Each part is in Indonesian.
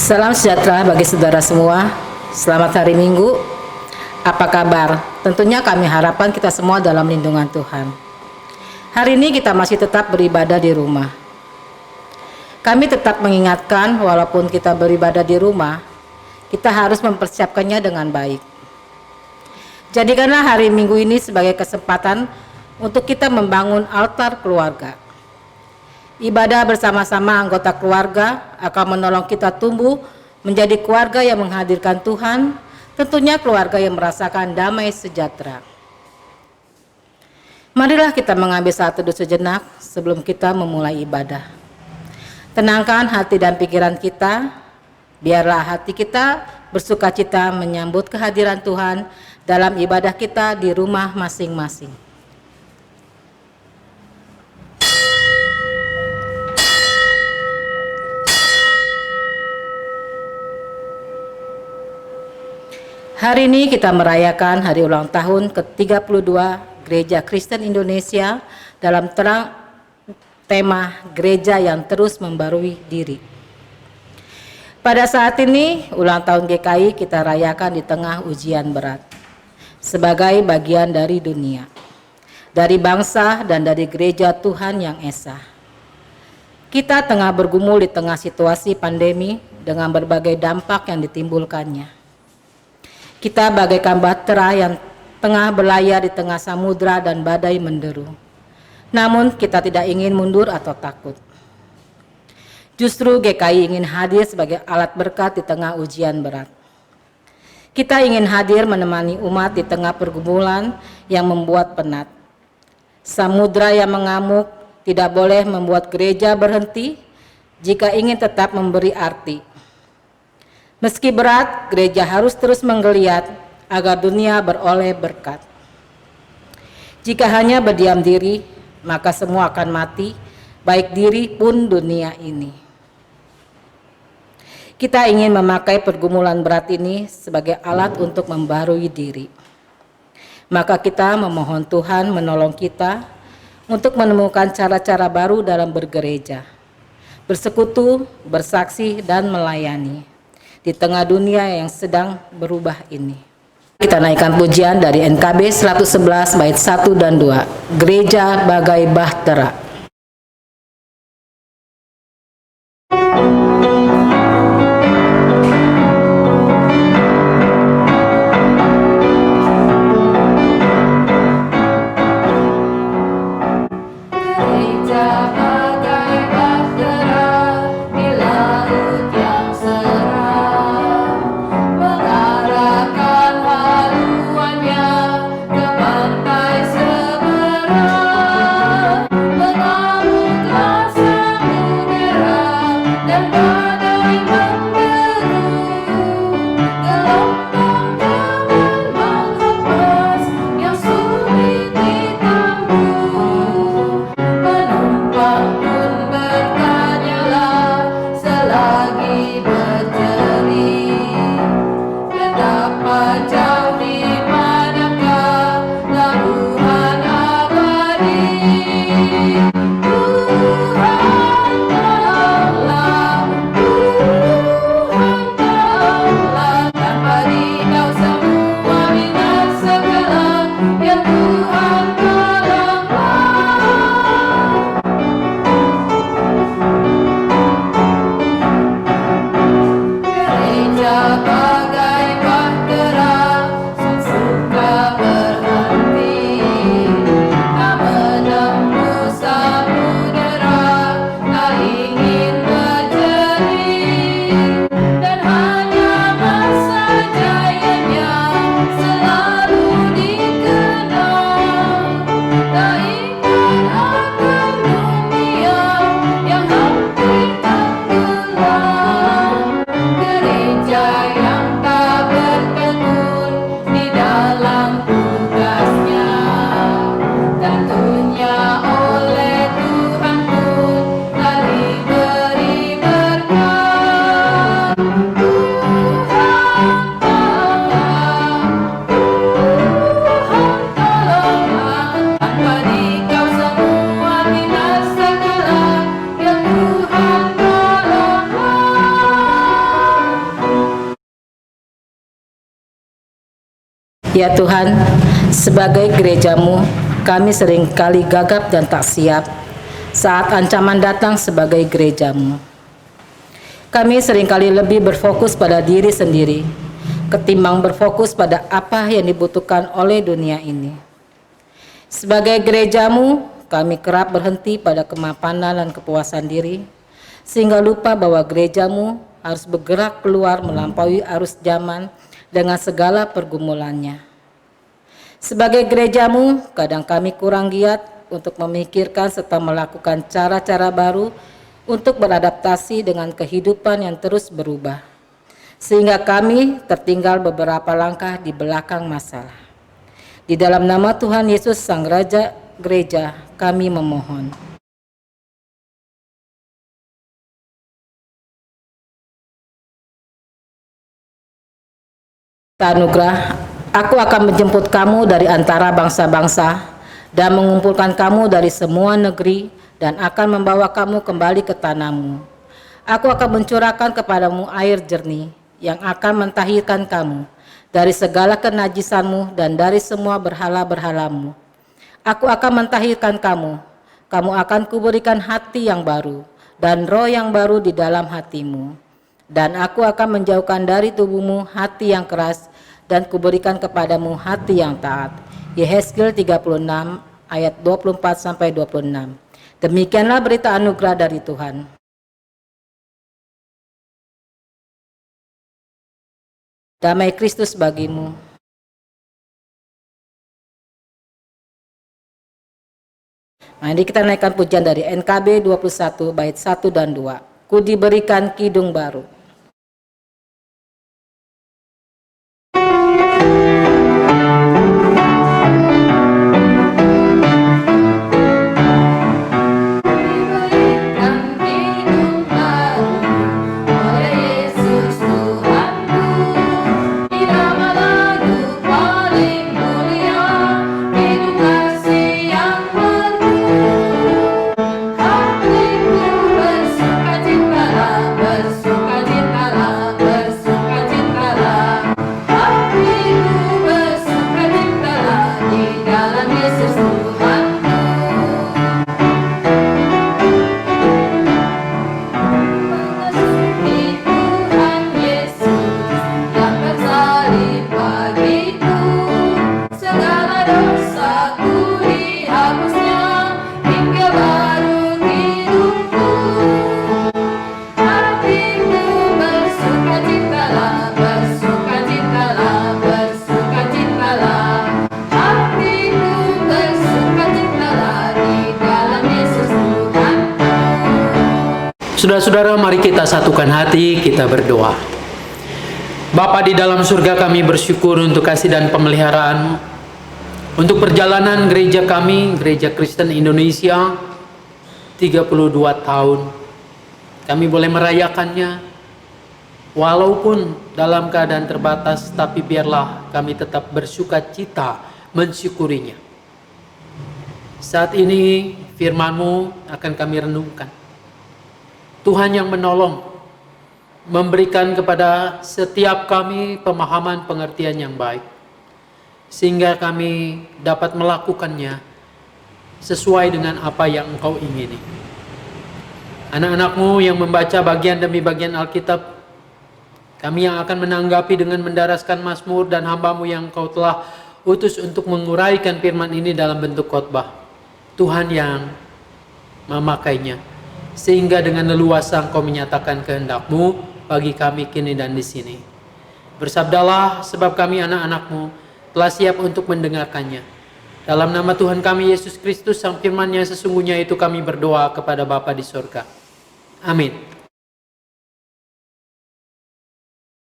Salam sejahtera bagi saudara semua. Selamat hari Minggu. Apa kabar? Tentunya kami harapkan kita semua dalam lindungan Tuhan. Hari ini kita masih tetap beribadah di rumah. Kami tetap mengingatkan walaupun kita beribadah di rumah, kita harus mempersiapkannya dengan baik. Jadikanlah hari Minggu ini sebagai kesempatan untuk kita membangun altar keluarga. Ibadah bersama-sama anggota keluarga akan menolong kita tumbuh menjadi keluarga yang menghadirkan Tuhan, tentunya keluarga yang merasakan damai sejahtera. Marilah kita mengambil saat teduh sejenak sebelum kita memulai ibadah. Tenangkan hati dan pikiran kita, biarlah hati kita bersukacita menyambut kehadiran Tuhan dalam ibadah kita di rumah masing-masing. Hari ini kita merayakan hari ulang tahun ke-32 Gereja Kristen Indonesia dalam tema Gereja yang Terus Membarui Diri. Pada saat ini, ulang tahun GKI kita rayakan di tengah ujian berat. Sebagai bagian dari dunia, dari bangsa dan dari gereja Tuhan yang esa. Kita tengah bergumul di tengah situasi pandemi dengan berbagai dampak yang ditimbulkannya. Kita bagaikan bahtera yang tengah berlayar di tengah samudra dan badai menderu. Namun kita tidak ingin mundur atau takut. Justru GKI ingin hadir sebagai alat berkat di tengah ujian berat. Kita ingin hadir menemani umat di tengah pergumulan yang membuat penat. Samudra yang mengamuk tidak boleh membuat gereja berhenti jika ingin tetap memberi arti. Meski berat, gereja harus terus menggeliat agar dunia beroleh berkat. Jika hanya berdiam diri, maka semua akan mati, baik diri pun dunia ini. Kita ingin memakai pergumulan berat ini sebagai alat untuk membarui diri. Maka kita memohon Tuhan menolong kita untuk menemukan cara-cara baru dalam bergereja, bersekutu, bersaksi, dan melayani di tengah dunia yang sedang berubah ini. Kita naikkan pujian dari NKB 111 bait 1 dan 2, Gereja Bagai Bahtera. Ya Tuhan, sebagai gereja-Mu, kami seringkali gagap dan tak siap saat ancaman datang sebagai gereja-Mu. Kami seringkali lebih berfokus pada diri sendiri ketimbang berfokus pada apa yang dibutuhkan oleh dunia ini. Sebagai gereja-Mu, kami kerap berhenti pada kemapanan dan kepuasan diri, sehingga lupa bahwa gereja-Mu harus bergerak keluar melampaui arus zaman dengan segala pergumulannya. Sebagai gereja-Mu, kadang kami kurang giat untuk memikirkan serta melakukan cara-cara baru untuk beradaptasi dengan kehidupan yang terus berubah, sehingga kami tertinggal beberapa langkah di belakang masalah. Di dalam nama Tuhan Yesus Sang Raja Gereja, kami memohon. Anugerah, aku akan menjemput kamu dari antara bangsa-bangsa dan mengumpulkan kamu dari semua negeri dan akan membawa kamu kembali ke tanahmu. Aku akan mencurahkan kepadamu air jernih yang akan mentahirkan kamu dari segala kenajisanmu dan dari semua berhala-berhalamu. Aku akan mentahirkan kamu. Kamu akan kuberikan hati yang baru dan roh yang baru di dalam hatimu. Dan aku akan menjauhkan dari tubuhmu hati yang keras dan kuberikan kepadamu hati yang taat. Yehezkiel 36 ayat 24-26. Demikianlah berita anugerah dari Tuhan. Damai Kristus bagimu. Mari kita naikkan pujian dari NKB 21 bait 1 dan 2. Ku diberikan kidung baru. Saudara-saudara, mari kita satukan hati, kita berdoa. Bapa di dalam surga, kami bersyukur untuk kasih dan pemeliharaan untuk perjalanan gereja kami, Gereja Kristen Indonesia, 32 tahun. Kami boleh merayakannya, walaupun dalam keadaan terbatas, tapi biarlah kami tetap bersuka cita mensyukurinya. Saat ini firman-Mu akan kami renungkan. Tuhan yang menolong, memberikan kepada setiap kami pemahaman pengertian yang baik, sehingga kami dapat melakukannya sesuai dengan apa yang Engkau ingini. Anak-anak-Mu yang membaca bagian demi bagian Alkitab, kami yang akan menanggapi dengan mendaraskan Mazmur, dan hamba-Mu yang Engkau telah utus untuk menguraikan firman ini dalam bentuk khotbah. Tuhan yang memakainya, sehingga dengan leluasa Engkau menyatakan kehendak-Mu bagi kami kini dan di sini. Bersabdalah, sebab kami anak-anak-Mu telah siap untuk mendengarkannya. Dalam nama Tuhan kami Yesus Kristus, Sang Firman yang sesungguhnya itu, kami berdoa kepada Bapa di surga. Amin.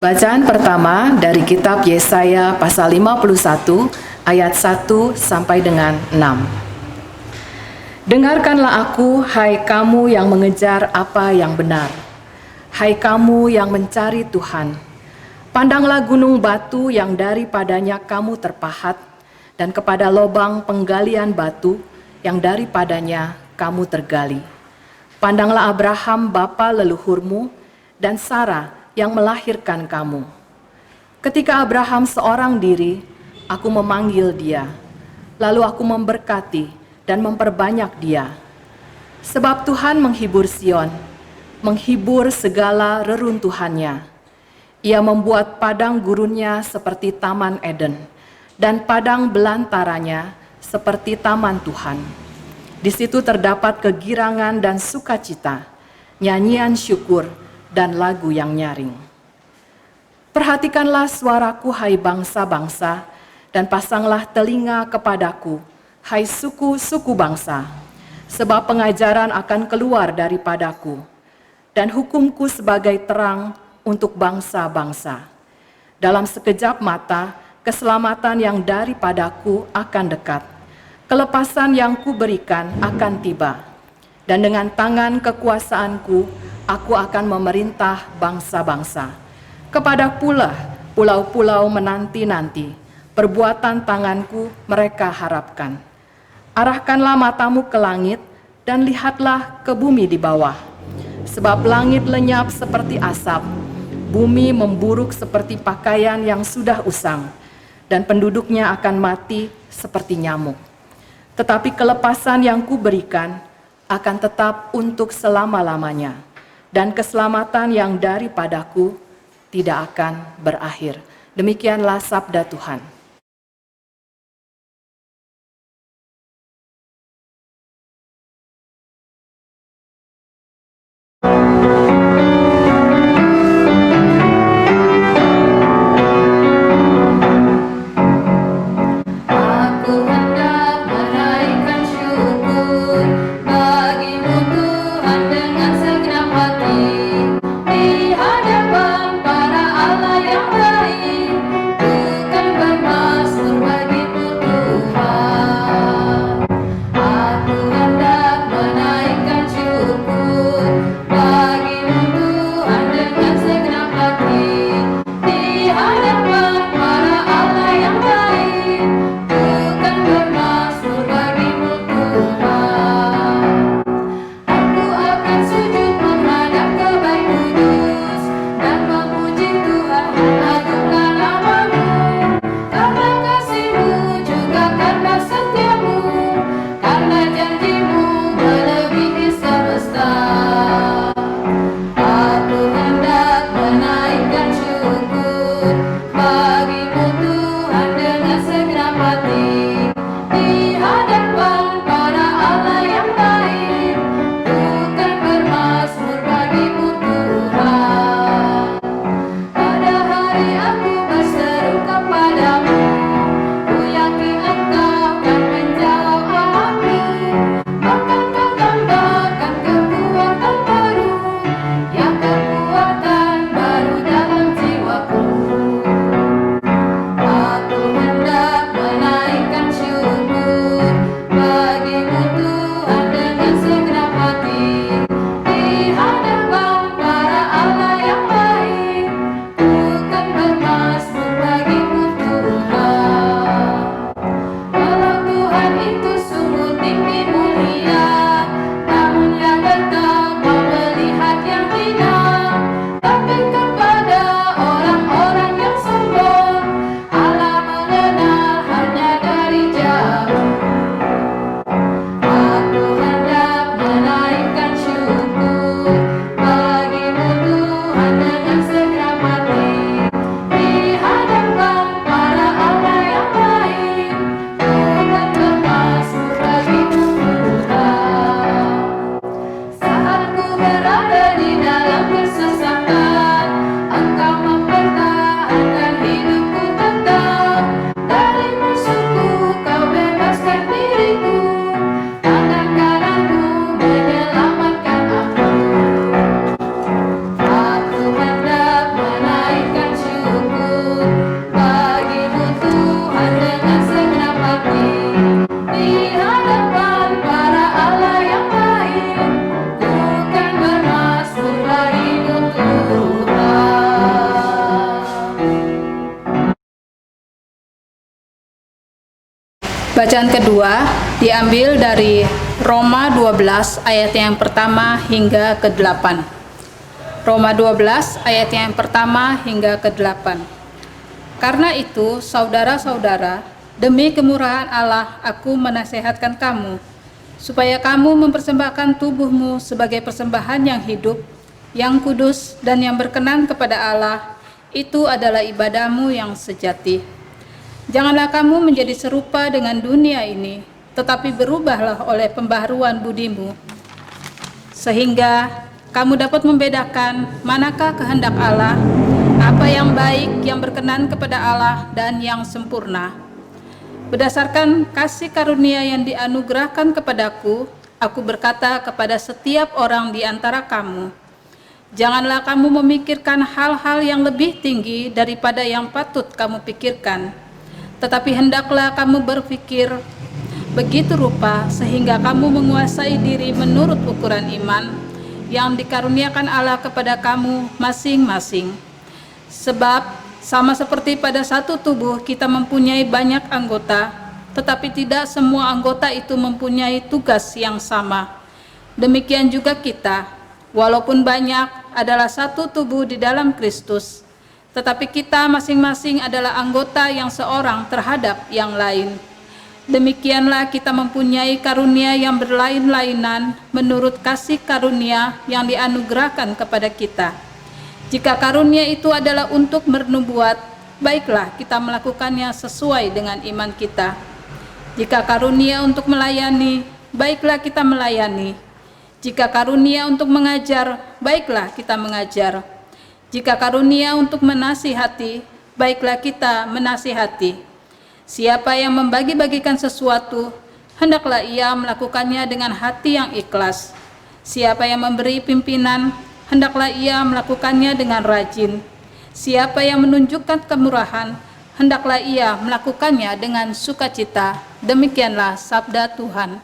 Bacaan pertama dari kitab Yesaya pasal 51 ayat 1 sampai dengan 6. Dengarkanlah aku, hai kamu yang mengejar apa yang benar, hai kamu yang mencari Tuhan. Pandanglah gunung batu yang daripadanya kamu terpahat, dan kepada lobang penggalian batu yang daripadanya kamu tergali. Pandanglah Abraham bapa leluhurmu, dan Sarah yang melahirkan kamu. Ketika Abraham seorang diri, aku memanggil dia, lalu aku memberkati dan memperbanyak dia. Sebab Tuhan menghibur Sion, menghibur segala reruntuhannya. Ia membuat padang gurunnya seperti taman Eden, dan padang belantaranya seperti taman Tuhan. Di situ terdapat kegirangan dan sukacita, nyanyian syukur dan lagu yang nyaring. Perhatikanlah suaraku, hai bangsa-bangsa, dan pasanglah telinga kepadaku, hai suku-suku bangsa. Sebab pengajaran akan keluar daripadaku, dan hukumku sebagai terang untuk bangsa-bangsa. Dalam sekejap mata, keselamatan yang daripadaku akan dekat. Kelepasan yang kuberikan akan tiba. Dan dengan tangan kekuasaanku, aku akan memerintah bangsa-bangsa. Kepada pula pulau-pulau menanti-nanti, perbuatan tanganku mereka harapkan. Arahkanlah matamu ke langit, dan lihatlah ke bumi di bawah. Sebab langit lenyap seperti asap, bumi memburuk seperti pakaian yang sudah usang, dan penduduknya akan mati seperti nyamuk. Tetapi kelepasan yang kuberikan akan tetap untuk selama-lamanya, dan keselamatan yang daripadaku tidak akan berakhir. Demikianlah sabda Tuhan. Bacaan kedua diambil dari Roma 12 ayat yang pertama hingga ke-8. Roma 12 ayat yang pertama hingga ke-8. Karena itu, saudara-saudara, demi kemurahan Allah, aku menasihatkan kamu, supaya kamu mempersembahkan tubuhmu sebagai persembahan yang hidup, yang kudus, dan yang berkenan kepada Allah. Itu adalah ibadahmu yang sejati. Janganlah kamu menjadi serupa dengan dunia ini, tetapi berubahlah oleh pembaharuan budimu, sehingga kamu dapat membedakan manakah kehendak Allah, apa yang baik, yang berkenan kepada Allah, dan yang sempurna. Berdasarkan kasih karunia yang dianugerahkan kepadaku, aku berkata kepada setiap orang di antara kamu, janganlah kamu memikirkan hal-hal yang lebih tinggi daripada yang patut kamu pikirkan, tetapi hendaklah kamu berpikir begitu rupa sehingga kamu menguasai diri menurut ukuran iman yang dikaruniakan Allah kepada kamu masing-masing. Sebab sama seperti pada satu tubuh kita mempunyai banyak anggota, tetapi tidak semua anggota itu mempunyai tugas yang sama. Demikian juga kita, walaupun banyak, adalah satu tubuh di dalam Kristus, tetapi kita masing-masing adalah anggota yang seorang terhadap yang lain. Demikianlah kita mempunyai karunia yang berlain-lainan menurut kasih karunia yang dianugerahkan kepada kita. Jika karunia itu adalah untuk bernubuat, baiklah kita melakukannya sesuai dengan iman kita. Jika karunia untuk melayani, baiklah kita melayani. Jika karunia untuk mengajar, baiklah kita mengajar. Jika karunia untuk menasihati, baiklah kita menasihati. Siapa yang membagi-bagikan sesuatu, hendaklah ia melakukannya dengan hati yang ikhlas. Siapa yang memberi pimpinan, hendaklah ia melakukannya dengan rajin. Siapa yang menunjukkan kemurahan, hendaklah ia melakukannya dengan sukacita. Demikianlah sabda Tuhan.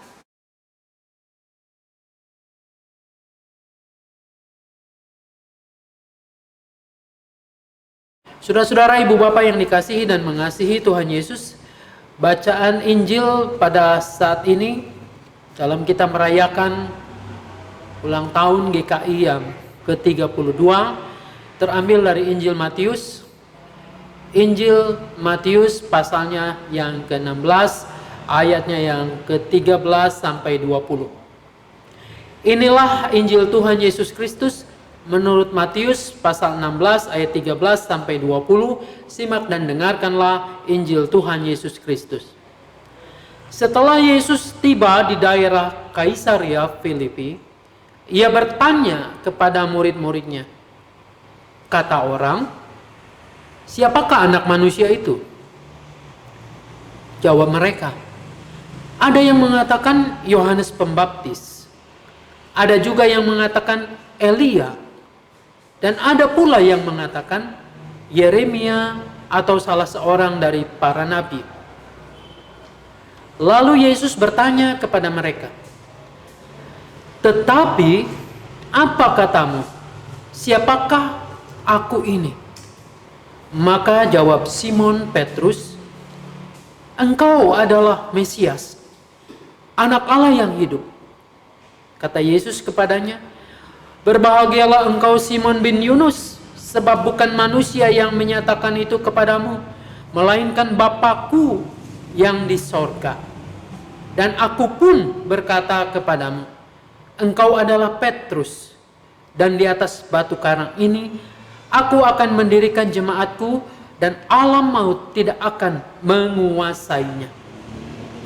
Saudara-saudara, ibu bapak yang dikasihi dan mengasihi Tuhan Yesus, bacaan Injil pada saat ini dalam kita merayakan ulang tahun GKI yang ke-32 terambil dari Injil Matius. Injil Matius pasalnya yang ke-16, ayatnya yang ke-13 sampai 20. Inilah Injil Tuhan Yesus Kristus menurut Matius pasal 16 ayat 13 sampai 20. Simak dan dengarkanlah Injil Tuhan Yesus Kristus. Setelah Yesus tiba di daerah Kaisaria Filipi, ia bertanya kepada murid-muridnya, kata orang, siapakah anak manusia itu? Jawab mereka, ada yang mengatakan Yohanes Pembaptis, ada juga yang mengatakan Elia, dan ada pula yang mengatakan Yeremia atau salah seorang dari para nabi. Lalu Yesus bertanya kepada mereka, tetapi apa katamu? Siapakah aku ini? Maka jawab Simon Petrus, engkau adalah Mesias, anak Allah yang hidup. Kata Yesus kepadanya, berbahagialah engkau Simon bin Yunus, sebab bukan manusia yang menyatakan itu kepadamu, melainkan Bapa-Ku yang di sorga. Dan aku pun berkata kepadamu, engkau adalah Petrus, dan di atas batu karang ini aku akan mendirikan jemaatku, dan alam maut tidak akan menguasainya.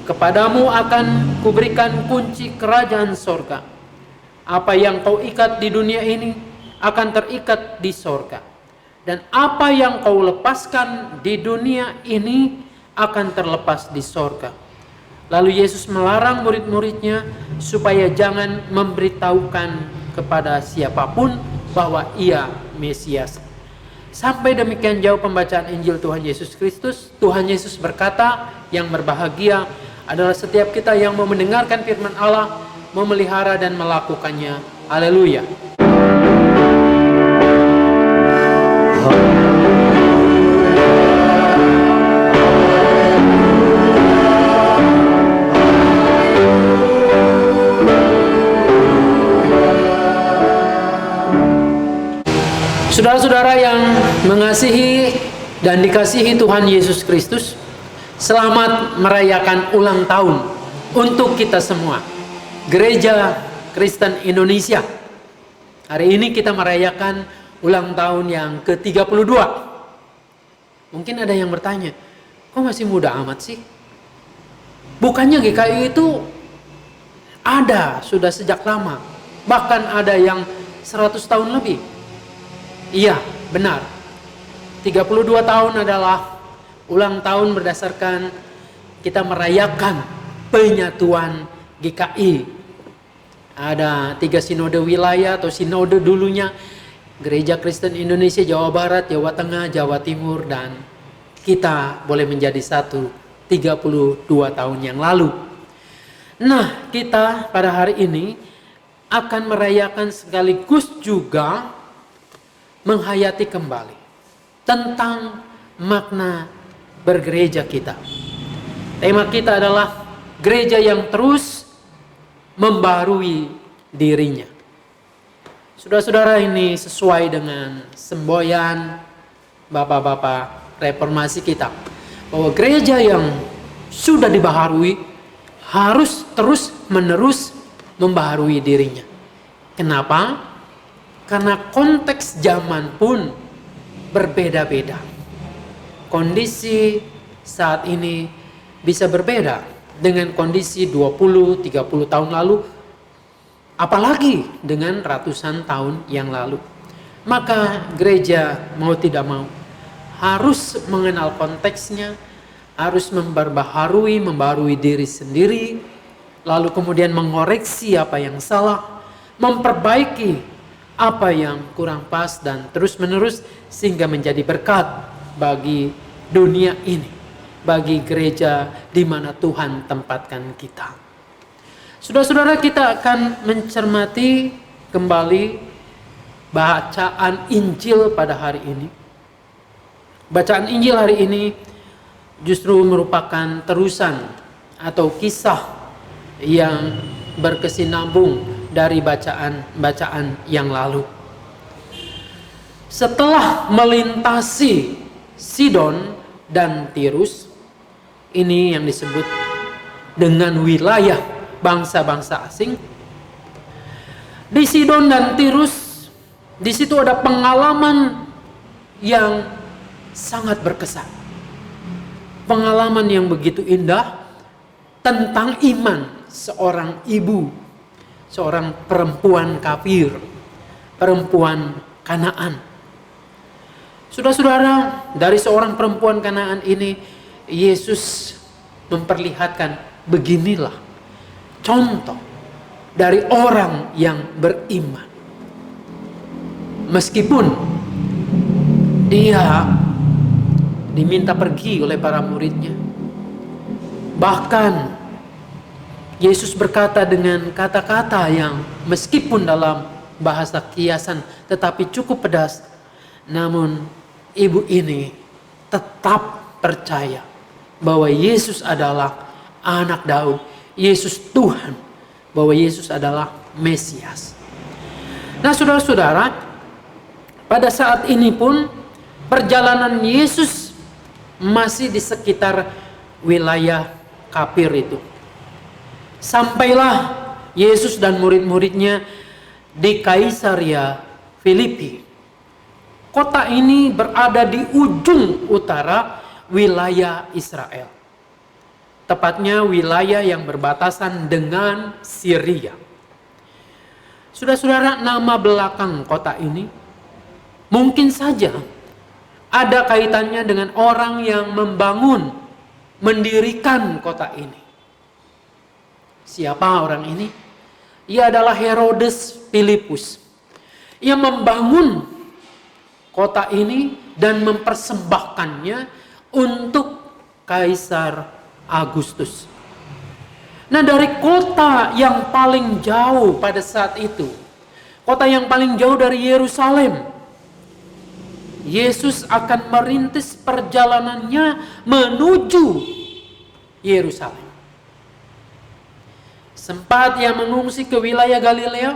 Kepadamu akan kuberikan kunci kerajaan sorga. Apa yang kau ikat di dunia ini akan terikat di sorga, dan apa yang kau lepaskan di dunia ini akan terlepas di sorga. Lalu Yesus melarang murid-muridnya supaya jangan memberitahukan kepada siapapun bahwa ia Mesias. Sampai demikian jauh pembacaan Injil Tuhan Yesus Kristus. Tuhan Yesus berkata, yang berbahagia adalah setiap kita yang mau mendengarkan firman Allah, memelihara dan melakukannya. Haleluya. Saudara-saudara yang mengasihi dan dikasihi Tuhan Yesus Kristus, selamat merayakan ulang tahun untuk kita semua, Gereja Kristen Indonesia. Hari ini kita merayakan ulang tahun yang ke-32. Mungkin ada yang bertanya, kok masih muda amat sih? Bukannya GKI itu ada sudah sejak lama, bahkan ada yang 100 tahun lebih. Iya, benar. 32 tahun adalah ulang tahun berdasarkan kita merayakan penyatuan GKI. Ada 3 sinode wilayah atau sinode dulunya, Gereja Kristen Indonesia Jawa Barat, Jawa Tengah, Jawa Timur, dan kita boleh menjadi satu 32 tahun yang lalu. Nah, kita pada hari ini akan merayakan sekaligus juga menghayati kembali tentang makna bergereja kita. Tema kita adalah gereja yang terus membarui dirinya. Saudara-saudara, ini sesuai dengan semboyan bapak-bapak reformasi kita, bahwa gereja yang sudah dibaharui harus terus menerus membaharui dirinya. Kenapa? Karena konteks zaman pun berbeda-beda. Kondisi saat ini bisa berbeda dengan kondisi 20-30 tahun lalu, apalagi dengan ratusan tahun yang lalu. Maka gereja mau tidak mau harus mengenal konteksnya, harus membarui diri sendiri, lalu kemudian mengoreksi apa yang salah, memperbaiki apa yang kurang pas, dan terus menerus sehingga menjadi berkat bagi dunia ini, bagi gereja di mana Tuhan tempatkan kita. Saudara-saudara, kita akan mencermati kembali bacaan Injil pada hari ini. Bacaan Injil hari ini justru merupakan terusan atau kisah yang berkesinambung dari bacaan-bacaan yang lalu. Setelah melintasi Sidon dan Tirus, ini yang disebut dengan wilayah bangsa-bangsa asing. Di Sidon dan Tirus, di situ ada pengalaman yang sangat berkesan. Pengalaman yang begitu indah tentang iman seorang ibu, seorang perempuan kafir, perempuan Kanaan. Saudara-saudara, dari seorang perempuan Kanaan ini Yesus memperlihatkan beginilah contoh dari orang yang beriman. Meskipun dia diminta pergi oleh para muridnya, bahkan Yesus berkata dengan kata-kata yang meskipun dalam bahasa kiasan tetapi cukup pedas, namun ibu ini tetap percaya bahwa Yesus adalah anak Daud, Yesus Tuhan, bahwa Yesus adalah Mesias. Nah, saudara-saudara, pada saat ini pun perjalanan Yesus masih di sekitar wilayah kafir itu. Sampailah Yesus dan murid-muridnya di Kaisaria Filipi. Kota ini berada di ujung utara wilayah Israel. Tepatnya wilayah yang berbatasan dengan Syria. Saudara-saudara, nama belakang kota ini mungkin saja ada kaitannya dengan orang yang membangun, mendirikan kota ini. Siapa orang ini? Ia adalah Herodes Filipus. Ia membangun kota ini dan mempersembahkannya untuk Kaisar Agustus. Nah, dari kota yang paling jauh pada saat itu, kota yang paling jauh dari Yerusalem, Yesus akan merintis perjalanannya menuju Yerusalem. Sempat ia mengungsi ke wilayah Galilea,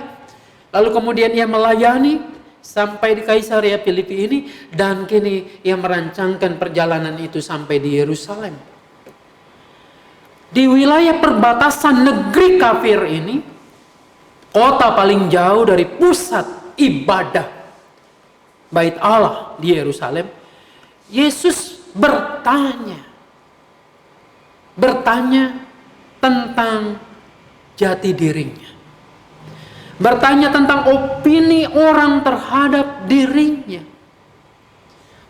lalu kemudian ia melayani sampai di Kaisaria Filipi ini, dan kini ia merancangkan perjalanan itu sampai di Yerusalem. Di wilayah perbatasan negeri kafir ini, kota paling jauh dari pusat ibadah Bait Allah di Yerusalem, Yesus bertanya tentang jati dirinya. Bertanya tentang opini orang terhadap dirinya.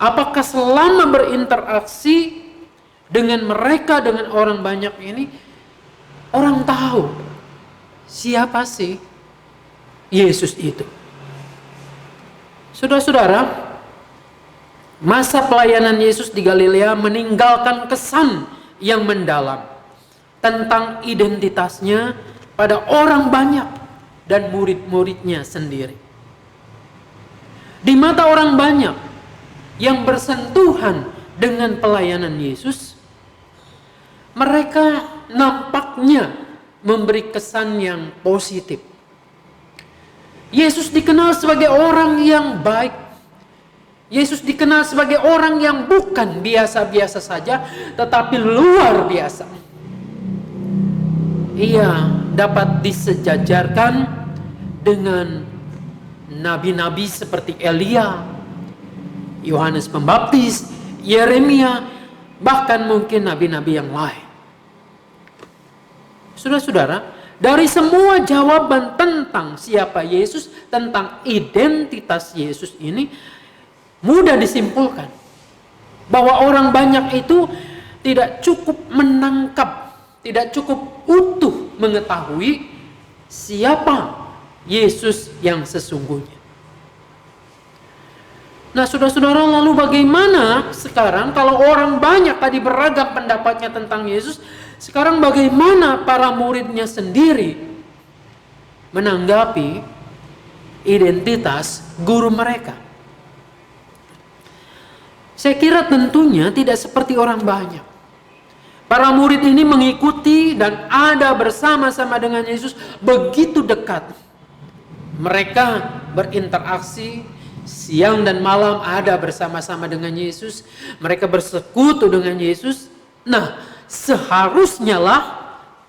Apakah selama berinteraksi dengan mereka, dengan orang banyak ini, orang tahu siapa sih Yesus itu? Saudara-saudara, masa pelayanan Yesus di Galilea meninggalkan kesan yang mendalam tentang identitasnya pada orang banyak dan murid-muridnya sendiri. Di mata orang banyak yang bersentuhan dengan pelayanan Yesus, mereka nampaknya memberi kesan yang positif. Yesus dikenal sebagai orang yang baik. Yesus dikenal sebagai orang yang bukan biasa-biasa saja, tetapi luar biasa. Ia dapat disejajarkan dengan nabi-nabi seperti Elia, Yohanes Pembaptis, Yeremia, bahkan mungkin nabi-nabi yang lain. Saudara-saudara, dari semua jawaban tentang siapa Yesus, tentang identitas Yesus ini, mudah disimpulkan bahwa orang banyak itu tidak cukup menangkap, tidak cukup utuh mengetahui siapa Yesus yang sesungguhnya. Nah, saudara-saudara, lalu bagaimana sekarang kalau orang banyak tadi beragam pendapatnya tentang Yesus, sekarang bagaimana para muridnya sendiri menanggapi identitas guru mereka? Saya kira tentunya tidak seperti orang banyak. Para murid ini mengikuti dan ada bersama-sama dengan Yesus begitu dekat. Mereka berinteraksi siang dan malam, ada bersama-sama dengan Yesus. Mereka bersekutu dengan Yesus. Nah, seharusnya lah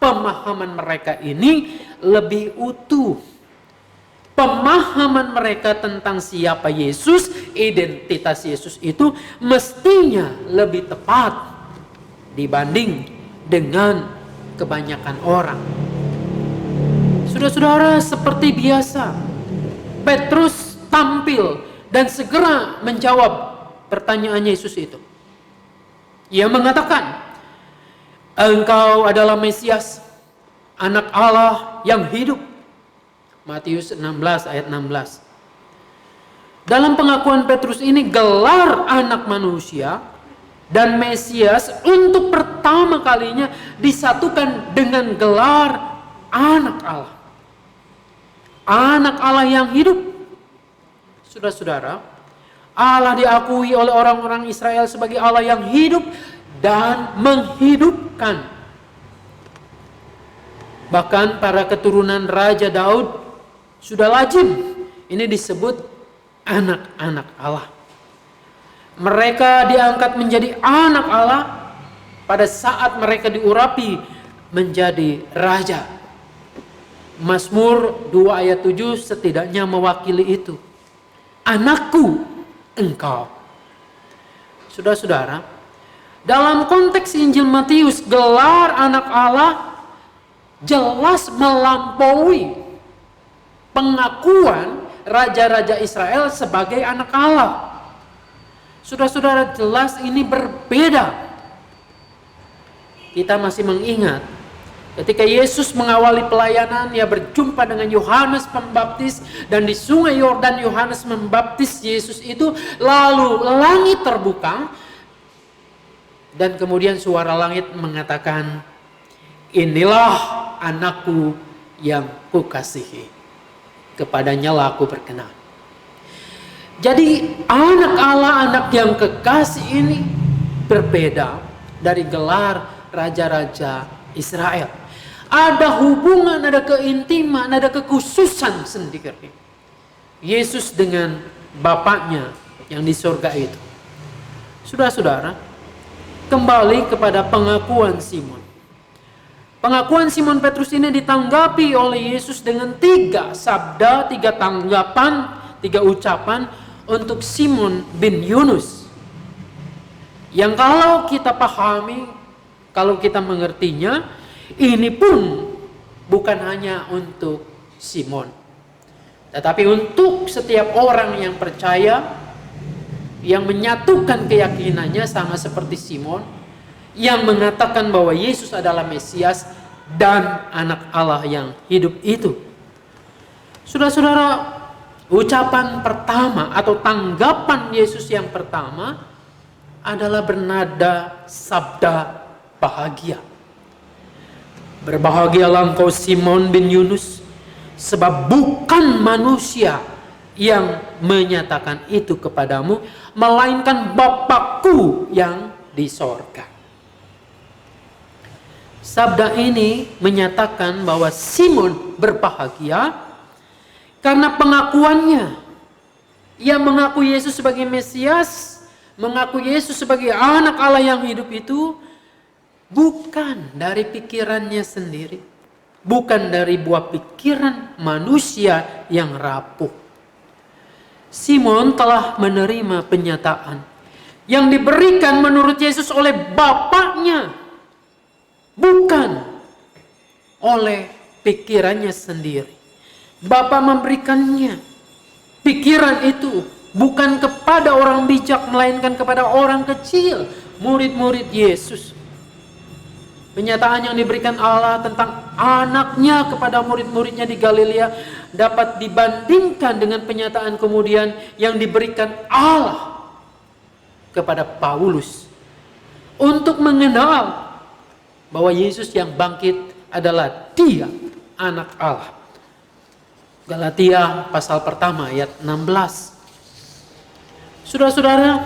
pemahaman mereka ini lebih utuh. Pemahaman mereka tentang siapa Yesus, identitas Yesus itu mestinya lebih tepat dibanding dengan kebanyakan orang. Saudara-saudara, seperti biasa, Petrus tampil dan segera menjawab pertanyaan Yesus itu. Ia mengatakan, "Engkau adalah Mesias, Anak Allah yang hidup." Matius 16 ayat 16. Dalam pengakuan Petrus ini, gelar anak manusia dan Mesias untuk pertama kalinya disatukan dengan gelar anak Allah. Anak Allah yang hidup. Saudara-saudara, Allah diakui oleh orang-orang Israel sebagai Allah yang hidup dan menghidupkan. Bahkan para keturunan Raja Daud sudah lazim ini disebut anak-anak Allah. Mereka diangkat menjadi anak Allah pada saat mereka diurapi menjadi raja. Mazmur 2 ayat 7 setidaknya mewakili itu. Anakku engkau. Saudara-saudara, dalam konteks Injil Matius, gelar anak Allah jelas melampaui pengakuan raja-raja Israel sebagai anak Allah. Saudara-saudara, jelas ini berbeda. Kita masih mengingat ketika Yesus mengawali pelayanan, ia berjumpa dengan Yohanes Pembaptis, dan di sungai Yordan Yohanes membaptis Yesus itu, lalu langit terbuka dan kemudian suara langit mengatakan, "Inilah anakku yang kukasihi, kepadanya lah aku berkenan." Jadi anak Allah, anak yang kekasih ini berbeda dari gelar raja-raja Israel. Ada hubungan, ada keintiman, ada kekhususan sendiri. Yesus dengan Bapaknya yang di surga itu. Saudara-saudara, kembali kepada pengakuan Simon. Pengakuan Simon Petrus ini ditanggapi oleh Yesus dengan 3 sabda, 3 tanggapan, 3 ucapan untuk Simon bin Yunus. Yang kalau kita pahami, kalau kita mengertinya, ini pun bukan hanya untuk Simon, tetapi untuk setiap orang yang percaya, yang menyatukan keyakinannya sama seperti Simon, yang mengatakan bahwa Yesus adalah Mesias dan anak Allah yang hidup itu. Saudara-saudara, ucapan pertama atau tanggapan Yesus yang pertama adalah bernada sabda bahagia. Berbahagialah engkau Simon bin Yunus, sebab bukan manusia yang menyatakan itu kepadamu, melainkan Bapakku yang di sorga. Sabda ini menyatakan bahwa Simon berbahagia karena pengakuannya. Ia mengaku Yesus sebagai Mesias, mengaku Yesus sebagai anak Allah yang hidup itu bukan dari pikirannya sendiri, bukan dari buah pikiran manusia yang rapuh. Simon telah menerima penyataan yang diberikan menurut Yesus oleh Bapaknya, bukan oleh pikirannya sendiri. Bapa memberikannya pikiran itu bukan kepada orang bijak, melainkan kepada orang kecil, murid-murid Yesus. Penyataan yang diberikan Allah tentang anaknya kepada murid-muridnya di Galilea dapat dibandingkan dengan penyataan kemudian yang diberikan Allah kepada Paulus untuk mengenal bahwa Yesus yang bangkit adalah Dia, anak Allah. Galatia pasal pertama ayat 16. Saudara-saudara,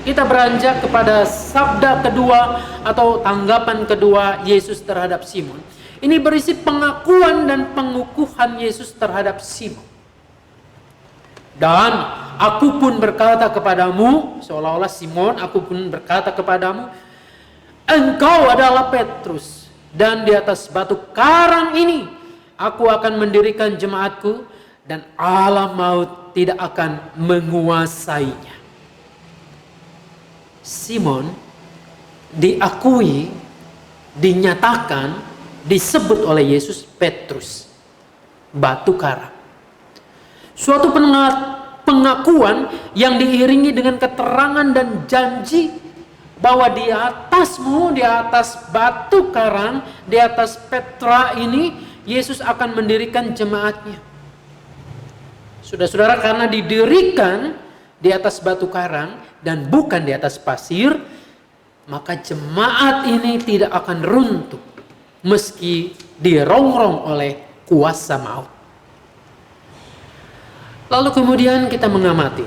kita beranjak kepada sabda kedua atau tanggapan kedua Yesus terhadap Simon. Ini berisi pengakuan dan pengukuhan Yesus terhadap Simon. Dan aku pun berkata kepadamu, seolah-olah Simon, aku pun berkata kepadamu, engkau adalah Petrus, dan di atas batu karang ini aku akan mendirikan jemaatku, dan alam maut tidak akan menguasainya. Simon diakui, dinyatakan, disebut oleh Yesus Petrus, batu karang. Suatu pengakuan yang diiringi dengan keterangan dan janji bahwa di atasmu, di atas batu karang, di atas Petra ini, Yesus akan mendirikan jemaatnya. Saudara-saudara, karena didirikan di atas batu karang dan bukan di atas pasir, maka jemaat ini tidak akan runtuh meski dirongrong oleh kuasa maut. Lalu kemudian kita mengamati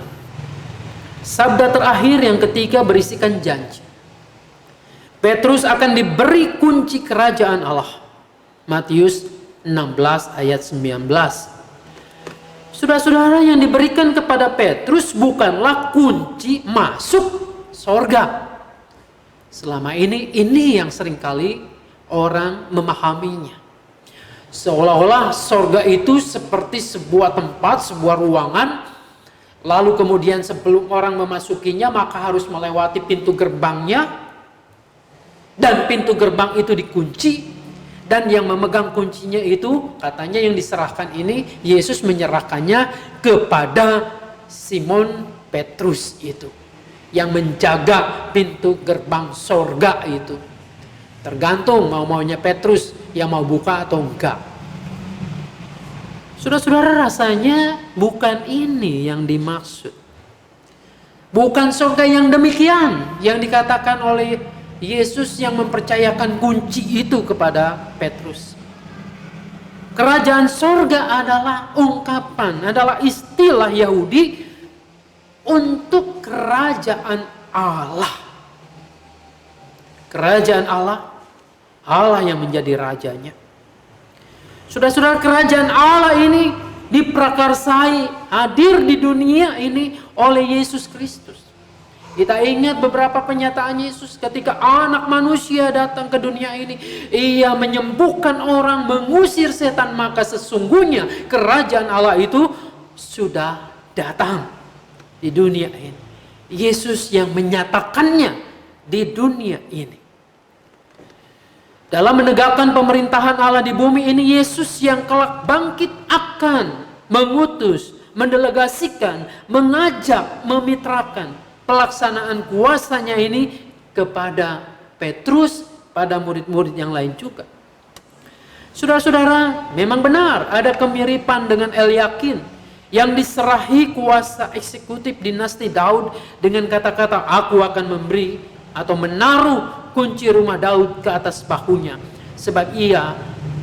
sabda terakhir yang ketiga berisikan janji. Petrus akan diberi kunci kerajaan Allah. Matius 16 ayat 19. Saudara-saudara, yang diberikan kepada Petrus bukanlah kunci masuk sorga. Selama ini yang seringkali orang memahaminya. Seolah-olah sorga itu seperti sebuah tempat, sebuah ruangan. Lalu kemudian sebelum orang memasukinya maka harus melewati pintu gerbangnya. Dan pintu gerbang itu dikunci. Dan yang memegang kuncinya itu katanya yang diserahkan ini, Yesus menyerahkannya kepada Simon Petrus itu, yang menjaga pintu gerbang sorga itu. Tergantung mau-maunya Petrus yang mau buka atau enggak. Saudara-saudara, rasanya bukan ini yang dimaksud. Bukan sorga yang demikian yang dikatakan oleh Yesus yang mempercayakan kunci itu kepada Petrus. Kerajaan sorga adalah ungkapan, adalah istilah Yahudi untuk kerajaan Allah. Kerajaan Allah, Allah yang menjadi rajanya. Saudara-saudara, kerajaan Allah ini diprakarsai, hadir di dunia ini oleh Yesus Kristus. Kita ingat beberapa pernyataan Yesus ketika anak manusia datang ke dunia ini. Ia menyembuhkan orang, mengusir setan, maka sesungguhnya kerajaan Allah itu sudah datang di dunia ini. Yesus yang menyatakannya di dunia ini. Dalam menegakkan pemerintahan Allah di bumi ini, Yesus yang kelak bangkit akan mengutus, mendelegasikan, mengajak, memitrakan pelaksanaan kuasanya ini kepada Petrus, pada murid-murid yang lain juga. Saudara-saudara, memang benar ada kemiripan dengan Eliakim yang diserahi kuasa eksekutif dinasti Daud dengan kata-kata, aku akan memberi atau menaruh kunci rumah Daud ke atas bahunya, sebab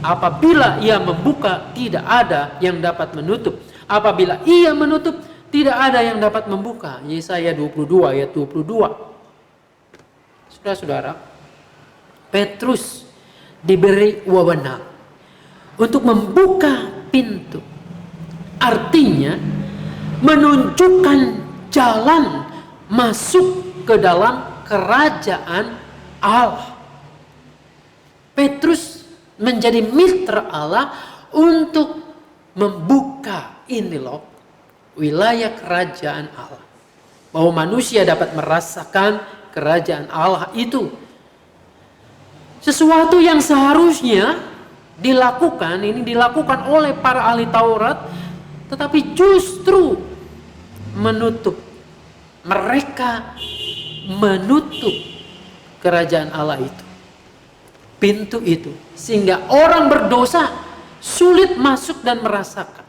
apabila ia membuka, tidak ada yang dapat menutup. Apabila ia menutup, tidak ada yang dapat membuka. Yesaya 22 ayat 22. Saudara-saudara, Petrus diberi wewenang untuk membuka pintu. Artinya menunjukkan jalan masuk ke dalam kerajaan Allah. Petrus menjadi mitra Allah untuk membuka ini loh, wilayah kerajaan Allah. Bahwa manusia dapat merasakan kerajaan Allah itu. Sesuatu yang seharusnya dilakukan, ini dilakukan oleh para ahli Taurat, tetapi justru menutup. Mereka menutup kerajaan Allah itu. Pintu itu. Sehingga orang berdosa sulit masuk dan merasakan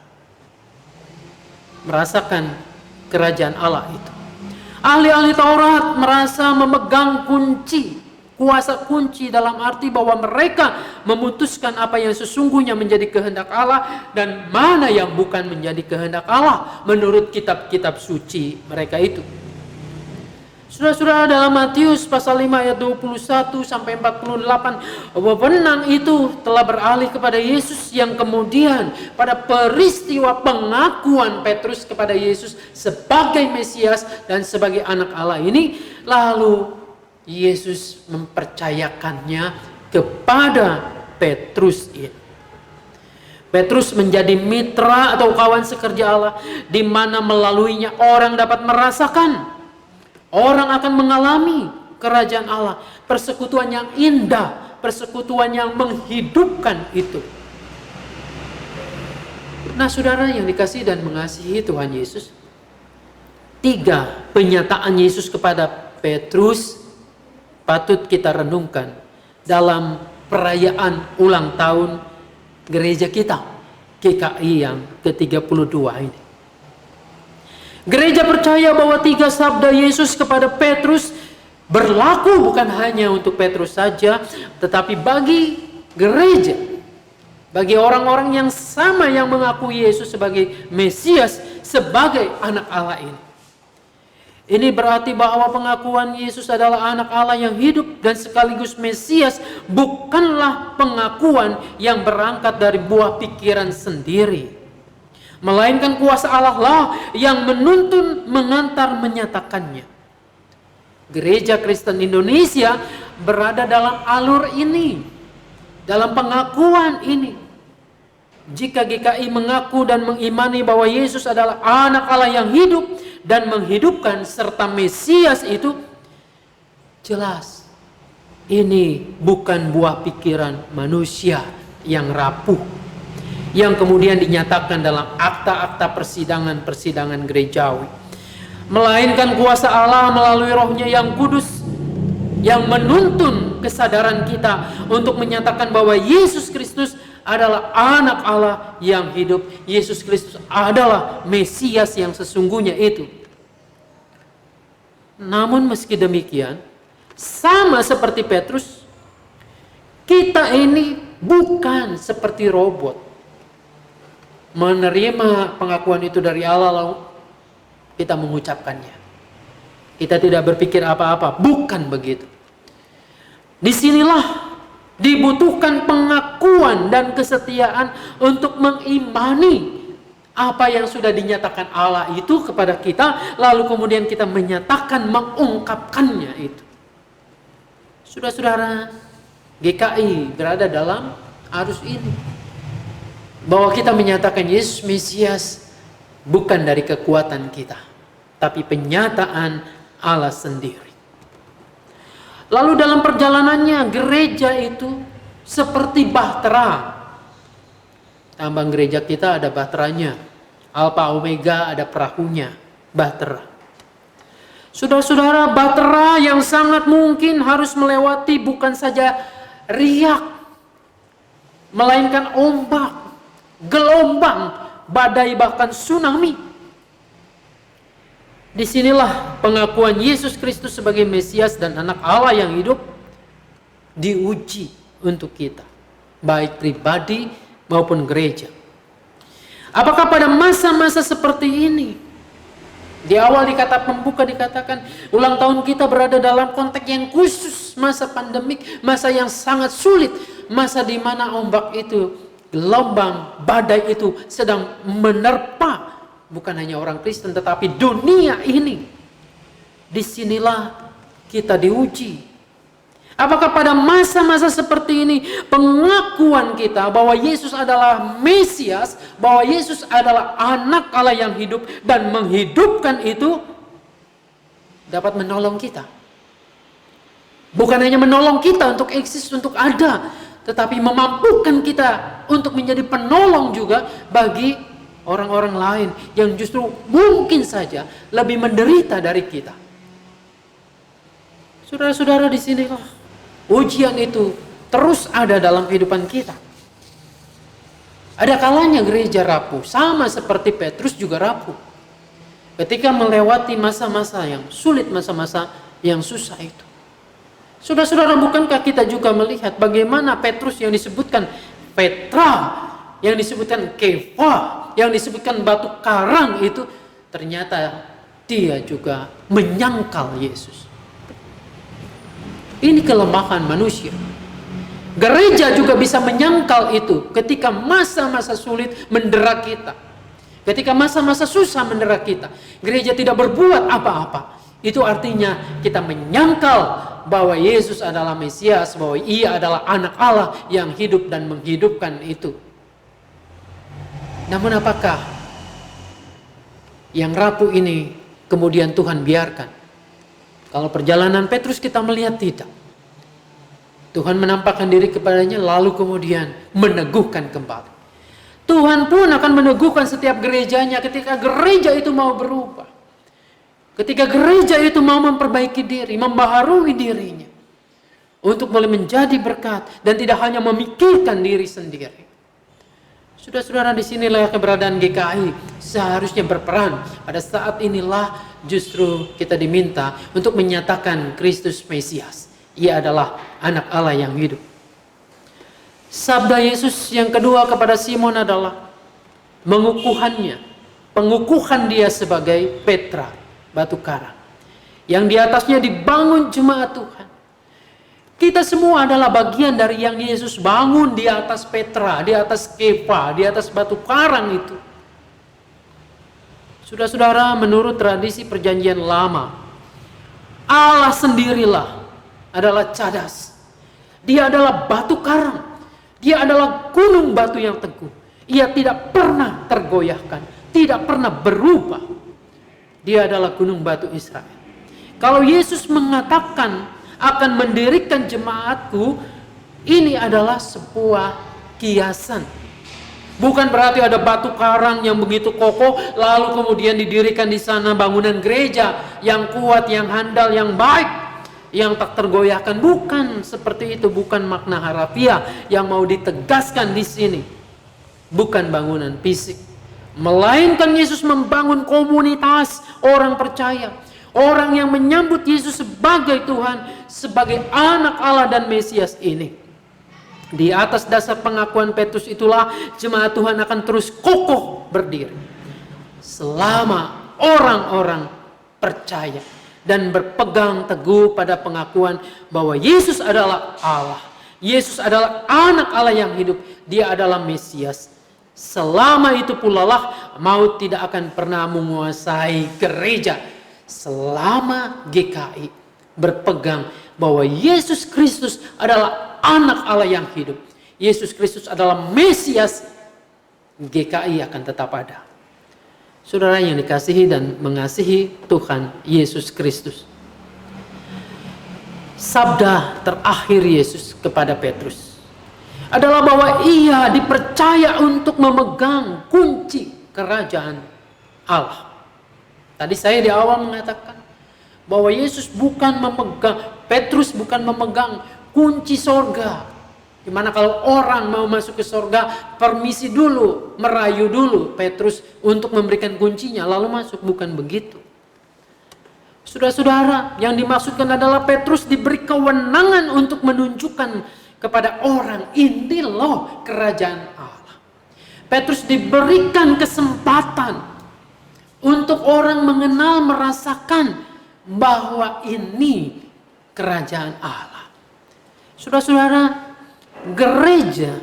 kerajaan Allah itu. Ahli-ahli Taurat merasa memegang kuasa kunci dalam arti bahwa mereka memutuskan apa yang sesungguhnya menjadi kehendak Allah dan mana yang bukan menjadi kehendak Allah menurut kitab-kitab suci mereka itu. Saudara-saudara, dalam Matius pasal 5 ayat 21 sampai 48, wewenang itu telah beralih kepada Yesus yang kemudian pada peristiwa pengakuan Petrus kepada Yesus sebagai Mesias dan sebagai anak Allah ini, lalu Yesus mempercayakannya kepada Petrus ini. Petrus menjadi mitra atau kawan sekerja Allah, di mana melaluinya orang dapat merasakan, orang akan mengalami kerajaan Allah, persekutuan yang indah, persekutuan yang menghidupkan itu. Nah, saudara yang dikasihi dan mengasihi Tuhan Yesus, 3 pernyataan Yesus kepada Petrus patut kita renungkan dalam perayaan ulang tahun gereja kita, GKI yang ke-32 ini. Gereja percaya bahwa 3 sabda Yesus kepada Petrus berlaku bukan hanya untuk Petrus saja, tetapi bagi gereja, bagi orang-orang yang sama yang mengaku Yesus sebagai Mesias, sebagai anak Allah ini. Ini berarti bahwa pengakuan Yesus adalah anak Allah yang hidup dan sekaligus Mesias bukanlah pengakuan yang berangkat dari buah pikiran sendiri, melainkan kuasa Allah lah yang menuntun, mengantar, menyatakannya. Gereja Kristen Indonesia berada dalam alur ini, dalam pengakuan ini. Jika GKI mengaku dan mengimani bahwa Yesus adalah anak Allah yang hidup dan menghidupkan serta Mesias itu, jelas ini bukan buah pikiran manusia yang rapuh, yang kemudian dinyatakan dalam akta-akta persidangan gerejawi, melainkan kuasa Allah melalui Roh-Nya yang kudus yang menuntun kesadaran kita untuk menyatakan bahwa Yesus Kristus adalah anak Allah yang hidup. Yesus Kristus adalah Mesias yang sesungguhnya itu. Namun meski demikian, sama seperti Petrus, kita ini bukan seperti robot menerima pengakuan itu dari Allah lalu kita mengucapkannya. Kita tidak berpikir apa-apa, bukan begitu. Disinilah dibutuhkan pengakuan dan kesetiaan untuk mengimani Apa yang sudah dinyatakan Allah itu kepada kita, lalu kemudian kita menyatakan, mengungkapkannya itu. Saudara-saudara, GKI berada dalam arus ini. Bahwa kita menyatakan Yesus Mesias bukan dari kekuatan kita, tapi penyataan Allah sendiri. Lalu dalam perjalanannya, gereja itu seperti bahtera. Tambang gereja kita ada bahteranya. Alpha Omega ada perahunya, bahtera. Saudara-saudara, bahtera yang sangat mungkin harus melewati bukan saja riak, melainkan ombak, gelombang, badai, bahkan tsunami. Disinilah pengakuan Yesus Kristus sebagai Mesias dan anak Allah yang hidup diuji untuk kita, baik pribadi maupun gereja. Apakah pada masa-masa seperti ini, di awal pembuka dikatakan ulang tahun kita berada dalam konteks yang khusus, masa pandemik, masa yang sangat sulit, masa di mana ombak itu, gelombang, badai itu sedang menerpa bukan hanya orang Kristen tetapi dunia ini. Disinilah kita diuji. Apakah pada masa-masa seperti ini pengakuan kita bahwa Yesus adalah Mesias, bahwa Yesus adalah anak Allah yang hidup dan menghidupkan itu dapat menolong kita? Bukan hanya menolong kita untuk eksis, untuk ada, tetapi memampukan kita untuk menjadi penolong juga bagi orang-orang lain yang justru mungkin saja lebih menderita dari kita. Saudara-saudara, di sinilah ujian itu terus ada dalam kehidupan kita. Ada kalanya gereja rapuh, sama seperti Petrus juga rapuh. Ketika melewati masa-masa yang sulit, masa-masa yang susah itu. Saudara-saudara, bukankah kita juga melihat bagaimana Petrus yang disebutkan Petra, yang disebutkan Kefa, yang disebutkan batu karang itu, ternyata dia juga menyangkal Yesus. Ini kelemahan manusia. Gereja juga bisa menyangkal itu ketika masa-masa sulit mendera kita. Ketika masa-masa susah mendera kita. Gereja tidak berbuat apa-apa. Itu artinya kita menyangkal bahwa Yesus adalah Mesias, bahwa Ia adalah anak Allah yang hidup dan menghidupkan itu. Namun apakah yang rapuh ini kemudian Tuhan biarkan? Kalau perjalanan Petrus kita melihat tidak. Tuhan menampakkan diri kepadanya lalu kemudian meneguhkan kembali. Tuhan pun akan meneguhkan setiap gerejanya ketika gereja itu mau berubah. Ketika gereja itu mau memperbaiki diri, membaharui dirinya. Untuk boleh menjadi berkat dan tidak hanya memikirkan diri sendiri. Saudara-saudara, di sinilah keberadaan GKI seharusnya berperan. Pada saat inilah justru kita diminta untuk menyatakan Kristus Mesias. Ia adalah anak Allah yang hidup. Sabda Yesus yang kedua kepada Simon adalah pengukuhan dia sebagai Petra, batu karang, yang di atasnya dibangun jemaat Tuhan. Kita semua adalah bagian dari yang Yesus bangun di atas Petra, di atas Kefa, di atas batu karang itu. Saudara-saudara, menurut tradisi perjanjian lama, Allah sendirilah adalah cadas. Dia adalah batu karang. Dia adalah gunung batu yang teguh. Ia tidak pernah tergoyahkan, tidak pernah berubah. Dia adalah gunung batu Israel. Kalau Yesus mengatakan akan mendirikan jemaatku, ini adalah sebuah kiasan. Bukan berarti ada batu karang yang begitu kokoh lalu kemudian didirikan di sana bangunan gereja yang kuat, yang handal, yang baik, yang tak tergoyahkan. Bukan seperti itu, bukan makna harafiah yang mau ditegaskan di sini. Bukan bangunan fisik, melainkan Yesus membangun komunitas orang percaya. Orang yang menyambut Yesus sebagai Tuhan, sebagai anak Allah dan Mesias ini. Di atas dasar pengakuan Petrus itulah jemaat Tuhan akan terus kokoh berdiri. Selama orang-orang percaya dan berpegang teguh pada pengakuan bahwa Yesus adalah Allah. Yesus adalah anak Allah yang hidup. Dia adalah Mesias. Selama itu pula lah maut tidak akan pernah menguasai gereja. Selama GKI berpegang bahwa Yesus Kristus adalah anak Allah yang hidup, Yesus Kristus adalah Mesias, GKI akan tetap ada. Saudara yang dikasihi dan mengasihi Tuhan Yesus Kristus, sabda terakhir Yesus kepada Petrus adalah bahwa ia dipercaya untuk memegang kunci kerajaan Allah. Tadi saya di awal mengatakan bahwa Petrus bukan memegang kunci sorga. Dimana kalau orang mau masuk ke sorga, permisi dulu, merayu dulu Petrus untuk memberikan kuncinya, lalu masuk. Bukan begitu. Saudara-saudara, yang dimaksudkan adalah Petrus diberi kewenangan untuk menunjukkan kepada orang, ini loh kerajaan Allah. Petrus diberikan kesempatan untuk orang mengenal, merasakan bahwa ini kerajaan Allah. Saudara-saudara, gereja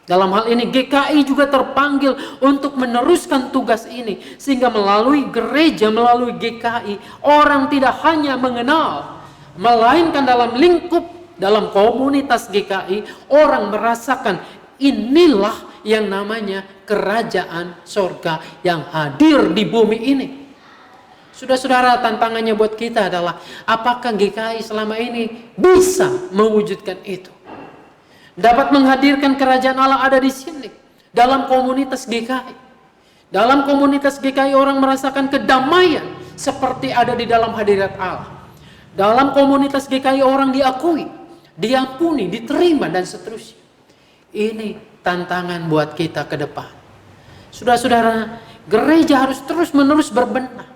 dalam hal ini GKI juga terpanggil untuk meneruskan tugas ini, sehingga melalui gereja, melalui GKI, orang tidak hanya mengenal, melainkan dalam lingkup, dalam komunitas GKI, orang merasakan inilah yang namanya kerajaan sorga yang hadir di bumi ini. Saudara-saudara, tantangannya buat kita adalah apakah GKI selama ini bisa mewujudkan itu? Dapat menghadirkan kerajaan Allah ada di sini, dalam komunitas GKI. Dalam komunitas GKI orang merasakan kedamaian seperti ada di dalam hadirat Allah. Dalam komunitas GKI orang diakui, diampuni, diterima, dan seterusnya. Ini tantangan buat kita ke depan. Saudara-saudara, gereja harus terus-menerus berbenah.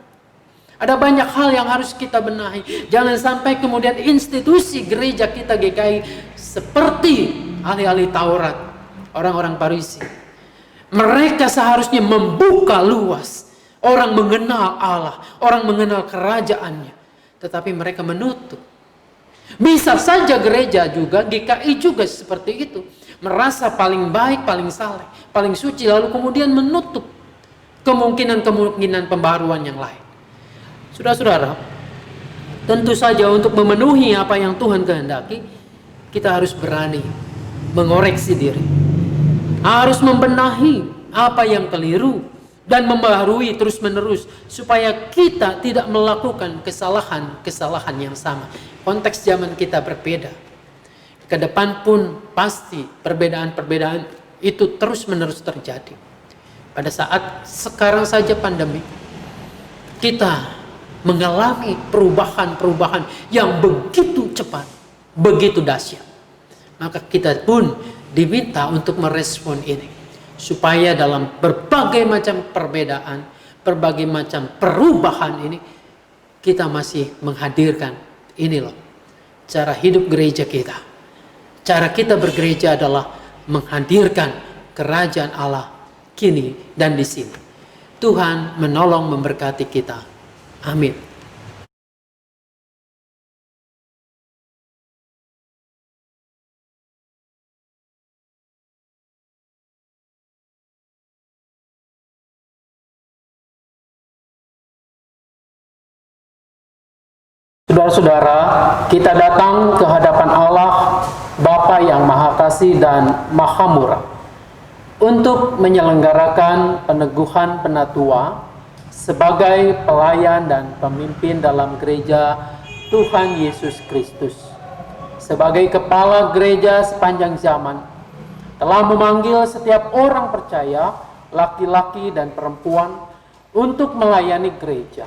Ada banyak hal yang harus kita benahi. Jangan sampai kemudian institusi gereja kita GKI seperti ahli-ahli Taurat, orang-orang Farisi. Mereka seharusnya membuka luas. Orang mengenal Allah, orang mengenal kerajaannya. Tetapi mereka menutup. Bisa saja gereja juga, GKI juga seperti itu. Merasa paling baik, paling saleh, paling suci, lalu kemudian menutup kemungkinan-kemungkinan pembaruan yang lain. Saudara-saudara, tentu saja untuk memenuhi apa yang Tuhan kehendaki, kita harus berani mengoreksi diri. Harus membenahi apa yang keliru dan membaharui terus-menerus supaya kita tidak melakukan kesalahan-kesalahan yang sama. Konteks zaman kita berbeda. Ke depan pun pasti perbedaan-perbedaan itu terus-menerus terjadi. Pada saat sekarang saja pandemi, kita mengalami perubahan-perubahan yang begitu cepat, begitu dahsyat. Maka kita pun diminta untuk merespon ini. Supaya dalam berbagai macam perbedaan, berbagai macam perubahan ini, kita masih menghadirkan ini loh, cara hidup gereja kita. Cara kita bergereja adalah menghadirkan kerajaan Allah kini dan di sini. Tuhan menolong memberkati kita. Amin. Saudara-saudara, kita datang ke hadapan Allah, Bapa yang Maha Kasih dan Maha Murah, untuk menyelenggarakan peneguhan penatua sebagai pelayan dan pemimpin dalam gereja Tuhan Yesus Kristus. Sebagai kepala gereja sepanjang zaman, telah memanggil setiap orang percaya, laki-laki dan perempuan, untuk melayani gereja.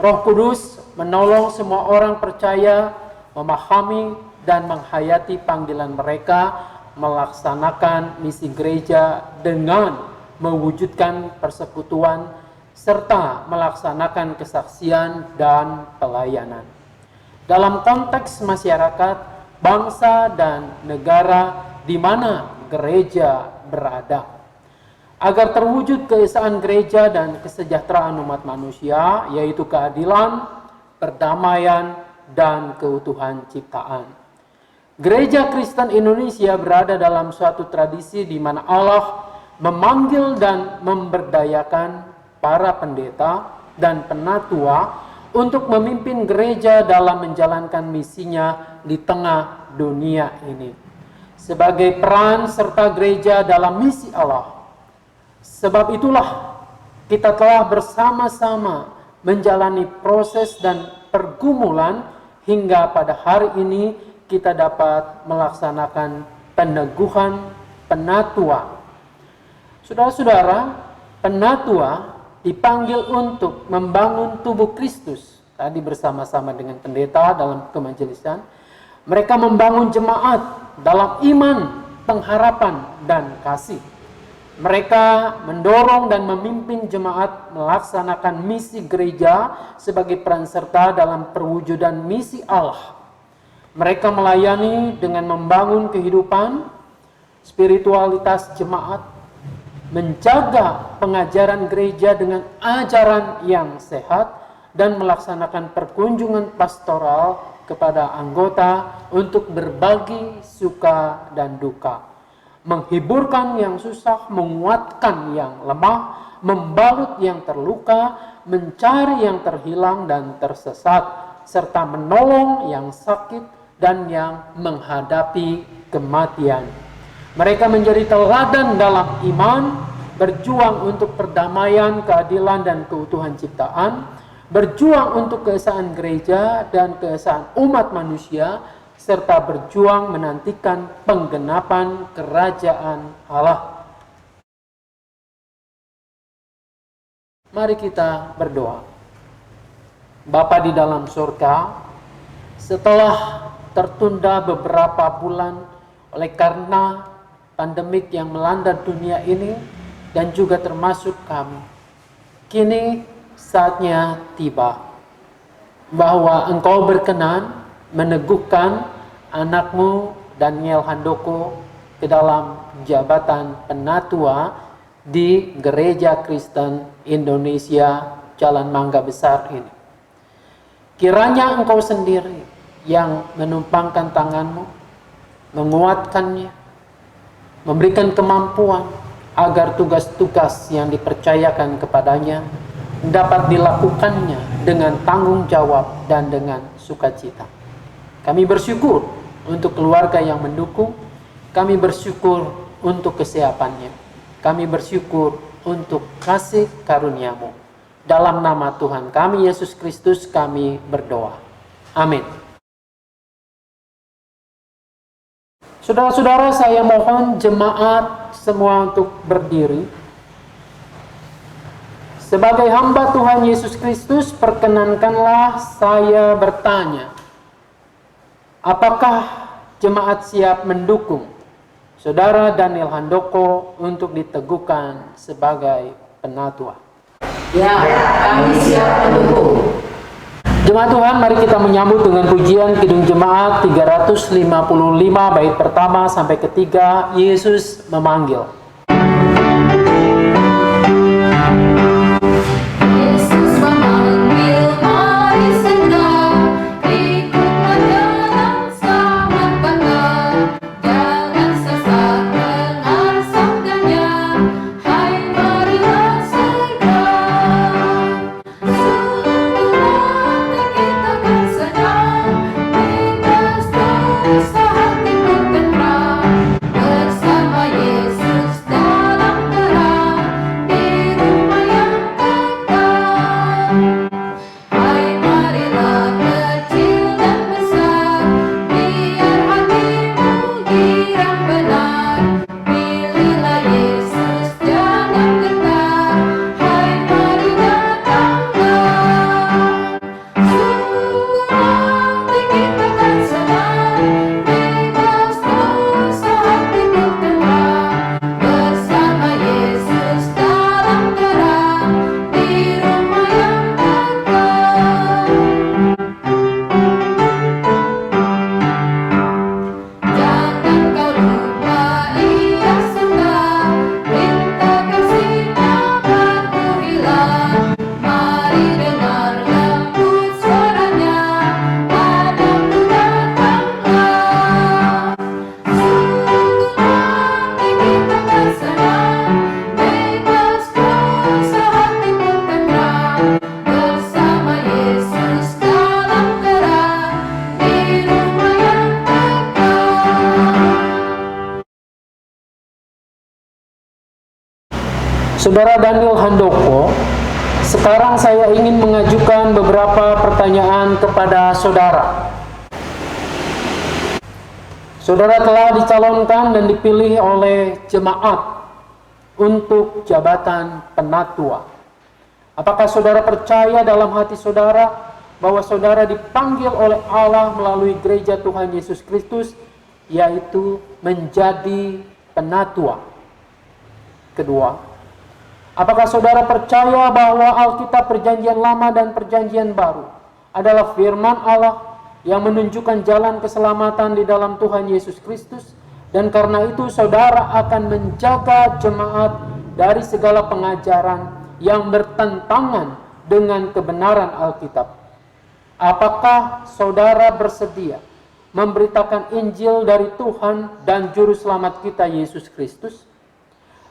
Roh Kudus menolong semua orang percaya memahami dan menghayati panggilan mereka melaksanakan misi gereja dengan mewujudkan persekutuan serta melaksanakan kesaksian dan pelayanan. Dalam konteks masyarakat, bangsa dan negara di mana gereja berada. Agar terwujud keesaan gereja dan kesejahteraan umat manusia, yaitu keadilan, perdamaian, dan keutuhan ciptaan. Gereja Kristen Indonesia berada dalam suatu tradisi di mana Allah memanggil dan memberdayakan para pendeta dan penatua untuk memimpin gereja dalam menjalankan misinya di tengah dunia ini. Sebagai peran serta gereja dalam misi Allah. Sebab itulah kita telah bersama-sama menjalani proses dan pergumulan hingga pada hari ini kita dapat melaksanakan peneguhan penatua. Saudara-saudara, penatua dipanggil untuk membangun tubuh Kristus. Tadi bersama-sama dengan pendeta dalam kemajelisan, mereka membangun jemaat dalam iman, pengharapan, dan kasih. Mereka mendorong dan memimpin jemaat melaksanakan misi gereja sebagai peran serta dalam perwujudan misi Allah. Mereka melayani dengan membangun kehidupan spiritualitas jemaat, menjaga pengajaran gereja dengan ajaran yang sehat, dan melaksanakan perkunjungan pastoral kepada anggota untuk berbagi suka dan duka. Menghiburkan yang susah, menguatkan yang lemah, membalut yang terluka, mencari yang terhilang dan tersesat, serta menolong yang sakit dan yang menghadapi kematian. Mereka menjadi teladan dalam iman, berjuang untuk perdamaian, keadilan, dan keutuhan ciptaan, berjuang untuk keesaan gereja dan keesaan umat manusia, serta berjuang menantikan penggenapan kerajaan Allah. Mari kita berdoa. Bapa di dalam surga, setelah tertunda beberapa bulan oleh karena pandemik yang melanda dunia ini dan juga termasuk kami, kini saatnya tiba bahwa Engkau berkenan meneguhkan anakmu Daniel Handoko ke dalam jabatan penatua di Gereja Kristen Indonesia Jalan Mangga Besar ini. Kiranya Engkau sendiri yang menumpangkan tanganmu, menguatkannya, memberikan kemampuan agar tugas-tugas yang dipercayakan kepadanya dapat dilakukannya dengan tanggung jawab dan dengan sukacita. Kami bersyukur untuk keluarga yang mendukung, kami bersyukur untuk kesiapannya, kami bersyukur untuk kasih karunia-Mu. Dalam nama Tuhan kami Yesus Kristus kami berdoa. Amin. Saudara-saudara, saya mohon jemaat semua untuk berdiri. Sebagai hamba Tuhan Yesus Kristus, perkenankanlah saya bertanya, apakah jemaat siap mendukung Saudara Daniel Handoko untuk diteguhkan sebagai penatua? Ya, kami siap mendukung. Jemaat Tuhan, mari kita menyambut dengan pujian Kidung Jemaat 355 bait pertama sampai ketiga, Yesus memanggil. Bersama Yesus Saudara Daniel Handoko, sekarang saya ingin mengajukan beberapa pertanyaan kepada saudara. Saudara telah dicalonkan dan dipilih oleh jemaat untuk jabatan penatua. Apakah saudara percaya dalam hati saudara bahwa saudara dipanggil oleh Allah melalui gereja Tuhan Yesus Kristus, yaitu menjadi penatua? Kedua, apakah saudara percaya bahwa Alkitab Perjanjian Lama dan Perjanjian Baru adalah firman Allah yang menunjukkan jalan keselamatan di dalam Tuhan Yesus Kristus, dan karena itu saudara akan menjaga jemaat dari segala pengajaran yang bertentangan dengan kebenaran Alkitab? Apakah saudara bersedia memberitakan Injil dari Tuhan dan Juru Selamat kita Yesus Kristus,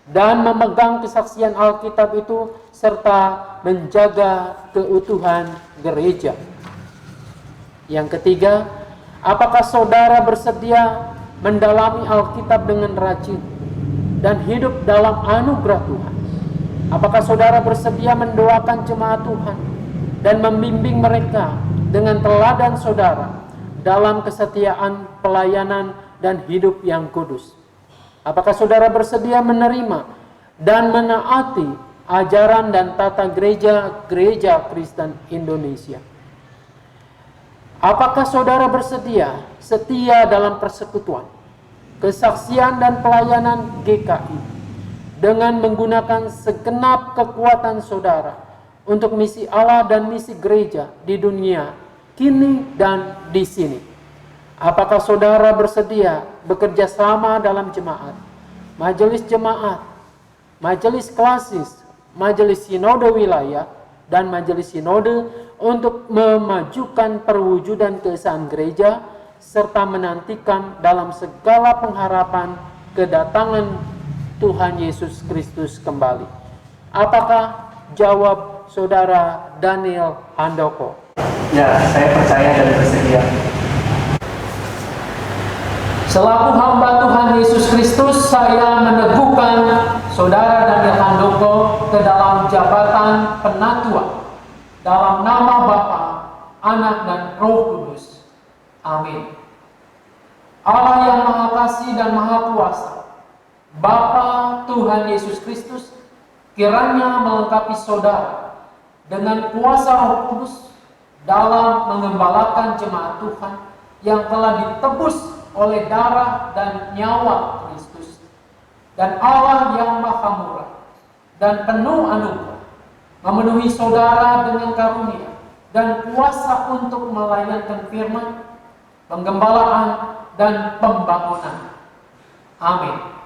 dan memegang kesaksian Alkitab itu serta menjaga keutuhan gereja? Yang ketiga, apakah saudara bersedia mendalami Alkitab dengan rajin dan hidup dalam anugerah Tuhan? Apakah saudara bersedia mendoakan jemaat Tuhan dan membimbing mereka dengan teladan saudara dalam kesetiaan, pelayanan, dan hidup yang kudus? Apakah saudara bersedia menerima dan menaati ajaran dan tata gereja Kristen Indonesia? Apakah saudara bersedia setia dalam persekutuan, kesaksian, dan pelayanan GKI dengan menggunakan segenap kekuatan saudara untuk misi Allah dan misi gereja di dunia kini dan di sini? Apakah saudara bersedia bekerja sama dalam jemaat, majelis klasis, majelis sinode wilayah, dan majelis sinode untuk memajukan perwujudan keesaan gereja serta menantikan dalam segala pengharapan kedatangan Tuhan Yesus Kristus kembali? Apakah jawab saudara Daniel Handoko? Ya, saya percaya dan bersedia. Selaku hamba Tuhan Yesus Kristus, saya meneguhkan saudara Daniel Handoko ke dalam jabatan penatua dalam nama Bapa, Anak, dan Roh Kudus. Amin. Allah yang Maha Kasih dan Maha Kuasa, Bapa Tuhan Yesus Kristus, kiranya melengkapi saudara dengan kuasa Roh Kudus dalam mengembalakan jemaat Tuhan yang telah ditebus oleh darah dan nyawa Kristus. Dan Allah yang Maha Murah dan penuh anugerah memenuhi saudara dengan karunia dan kuasa untuk melayankan firman, penggembalaan, dan pembangunan. Amin.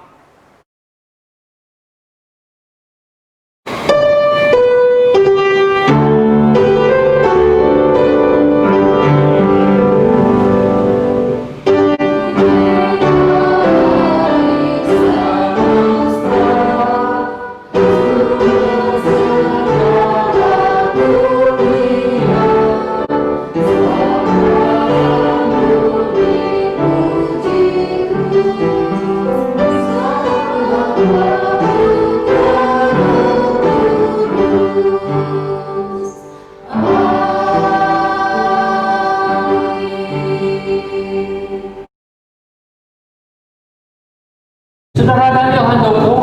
Saudara Daniel Handoko,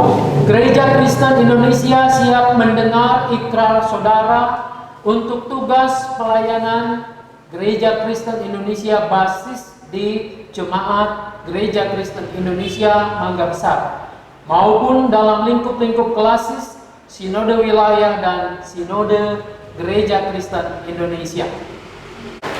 Gereja Kristen Indonesia siap mendengar ikrar saudara untuk tugas pelayanan Gereja Kristen Indonesia basis di Jemaat Gereja Kristen Indonesia Mangga Besar maupun dalam lingkup-lingkup klasis, sinode wilayah, dan sinode Gereja Kristen Indonesia.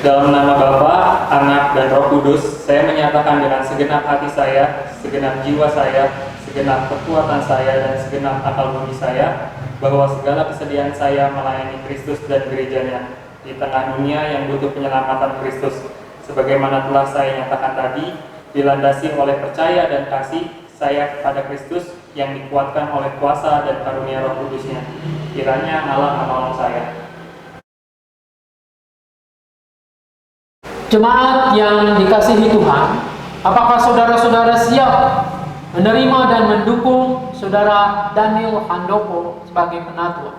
Dalam nama Bapa, Anak, dan Roh Kudus, saya menyatakan dengan segenap hati saya, segenap jiwa saya, segenap kekuatan saya, dan segenap akal budi saya, bahwa segala kesediaan saya melayani Kristus dan gerejanya di tengah dunia yang butuh penyelamatan Kristus, sebagaimana telah saya nyatakan tadi, dilandasi oleh percaya dan kasih saya kepada Kristus yang dikuatkan oleh kuasa dan karunia Roh Kudusnya. Kiranya Allah menolong saya. Jemaat yang dikasihi Tuhan, apakah saudara-saudara siap menerima dan mendukung Saudara Daniel Handoko sebagai penatua.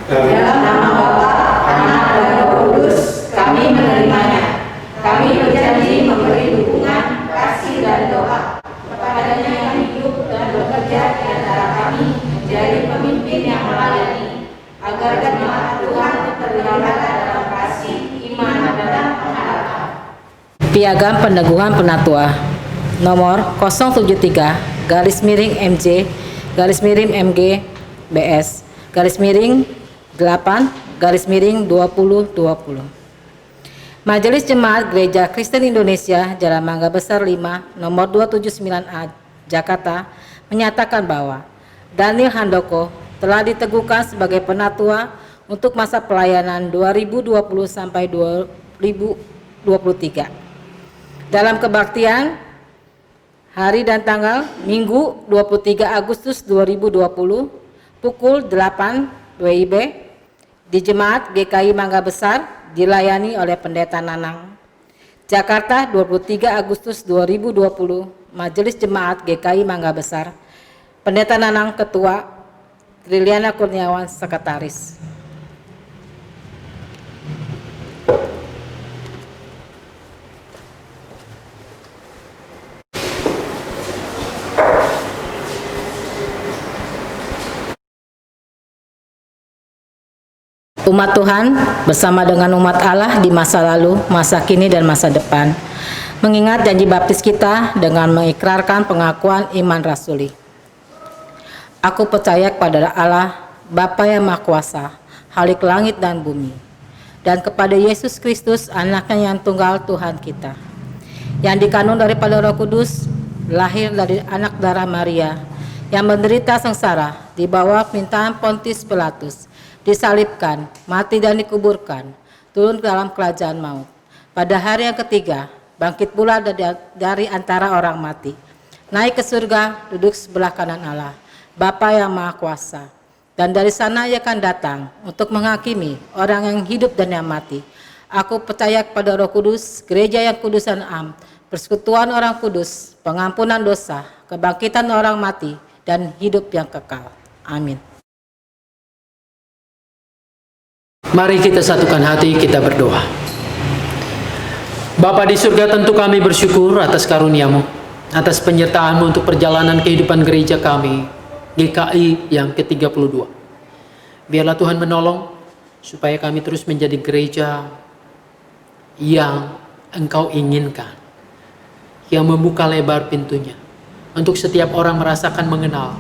Dalam nama Bapa, Anak, dan Roh Kudus, kami menerimanya. Kami berjanji memberi dukungan, kasih, dan doa kepadanya yang hidup dan bekerja di antara kami menjadi pemimpin yang melayani, agar jemaat Tuhan terpelihara dalam kasih, iman, dan pengharapan. Piagam Peneguhan Penatua nomor 073/MJ/MG BS _8/2020. Majelis Jemaat Gereja Kristen Indonesia Jalan Mangga Besar 5 nomor 279A Jakarta menyatakan bahwa Daniel Handoko telah diteguhkan sebagai penatua untuk masa pelayanan 2020 sampai 2023 dalam kebaktian hari dan tanggal Minggu 23 Agustus 2020 pukul 8 WIB di Jemaat GKI Mangga Besar dilayani oleh Pendeta Nanang. Jakarta 23 Agustus 2020, Majelis Jemaat GKI Mangga Besar, Pendeta Nanang Ketua, Triliana Kurniawan Sekretaris. Umat Tuhan bersama dengan umat Allah di masa lalu, masa kini, dan masa depan, mengingat janji baptis kita dengan mengikrarkan pengakuan iman rasuli. Aku percaya kepada Allah, Bapa yang Maha Kuasa, Khalik langit dan bumi, dan kepada Yesus Kristus, Anaknya yang tunggal Tuhan kita, yang dikandung daripada Roh Kudus, lahir dari anak darah Maria, yang menderita sengsara di bawah pemerintahan Pontius Pilatus, disalibkan, mati dan dikuburkan, turun ke dalam kerajaan maut. Pada hari yang ketiga, bangkit pula dari antara orang mati, naik ke surga, duduk sebelah kanan Allah, Bapa yang Maha Kuasa. Dan dari sana ia akan datang untuk menghakimi orang yang hidup dan yang mati. Aku percaya kepada Roh Kudus, gereja yang kudus dan am, persekutuan orang kudus, pengampunan dosa, kebangkitan orang mati, dan hidup yang kekal. Amin. Mari kita satukan hati, kita berdoa. Bapa di surga, tentu kami bersyukur atas karunia-Mu, atas penyertaan-Mu untuk perjalanan kehidupan gereja kami, GKI yang ke-32. Biarlah Tuhan menolong, supaya kami terus menjadi gereja yang Engkau inginkan, yang membuka lebar pintunya, untuk setiap orang merasakan mengenal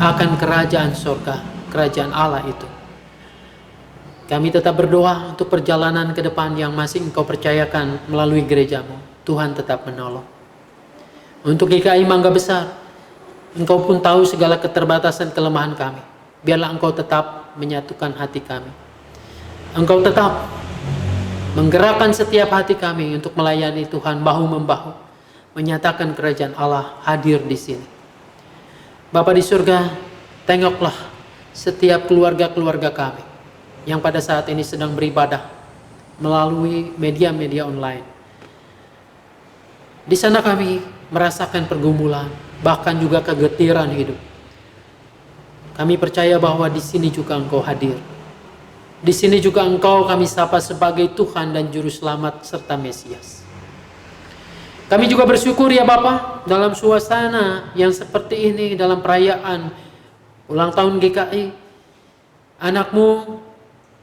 akan kerajaan surga, kerajaan Allah itu. Kami tetap berdoa untuk perjalanan ke depan yang masih Engkau percayakan melalui gereja-Mu. Tuhan tetap menolong. Untuk GKI Mangga Besar, Engkau pun tahu segala keterbatasan kelemahan kami. Biarlah Engkau tetap menyatukan hati kami. Engkau tetap menggerakkan setiap hati kami untuk melayani Tuhan bahu-membahu, menyatakan kerajaan Allah hadir di sini. Bapa di surga, tengoklah setiap keluarga-keluarga kami yang pada saat ini sedang beribadah melalui media-media online. Di sana kami merasakan pergumulan, bahkan juga kegetiran hidup. Kami percaya bahwa di sini juga Engkau hadir. Di sini juga Engkau kami sapa sebagai Tuhan dan Juru Selamat serta Mesias. Kami juga bersyukur ya Bapa, dalam suasana yang seperti ini, dalam perayaan ulang tahun GKI, anak-Mu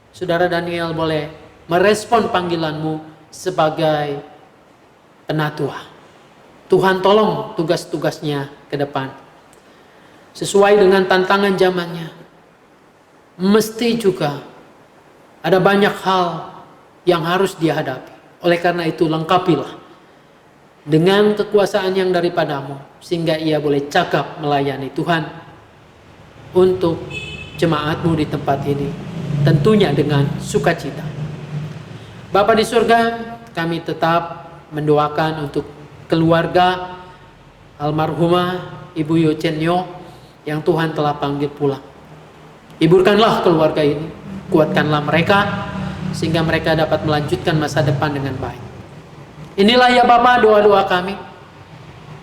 Saudara Daniel boleh merespon panggilan-Mu sebagai penatua. Tuhan tolong tugas-tugasnya ke depan, sesuai dengan tantangan zamannya. Mesti juga ada banyak hal yang harus dia hadapi. Oleh karena itu lengkapilah dengan kekuasaan yang daripada-Mu, sehingga ia boleh cakap melayani Tuhan untuk jemaat-Mu di tempat ini, tentunya dengan sukacita. Bapa di surga, kami tetap mendoakan untuk keluarga almarhumah Ibu Yocenyo yang Tuhan telah panggil pulang. Hiburkanlah keluarga ini, kuatkanlah mereka, sehingga mereka dapat melanjutkan masa depan dengan baik. Inilah ya Bapa doa-doa kami.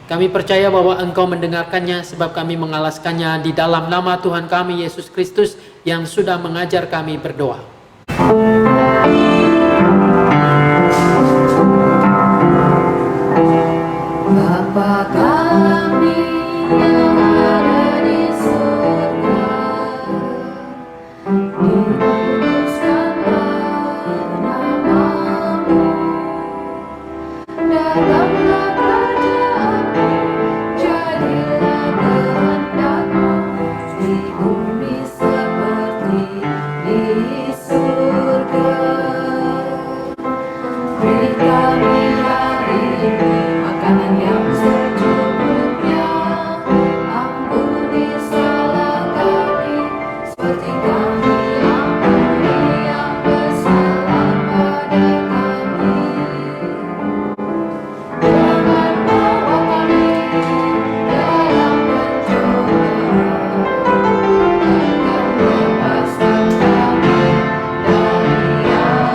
Kami percaya bahwa Engkau mendengarkannya sebab kami mengalaskannya di dalam nama Tuhan kami Yesus Kristus yang sudah mengajar kami berdoa. Bapa kami yang ada di surga, dikuduskanlah namamu, datanglah kerajaanmu, jadilah kehendakmu di bumi seperti di surga. Beri kami hari ini makanan yang secukupnya, ampuni salah kami seperti kami ampuni yang bersalah pada kami. Jangan bawa kami dalam pencobaan, akan lepaskan kami dari yang jahat.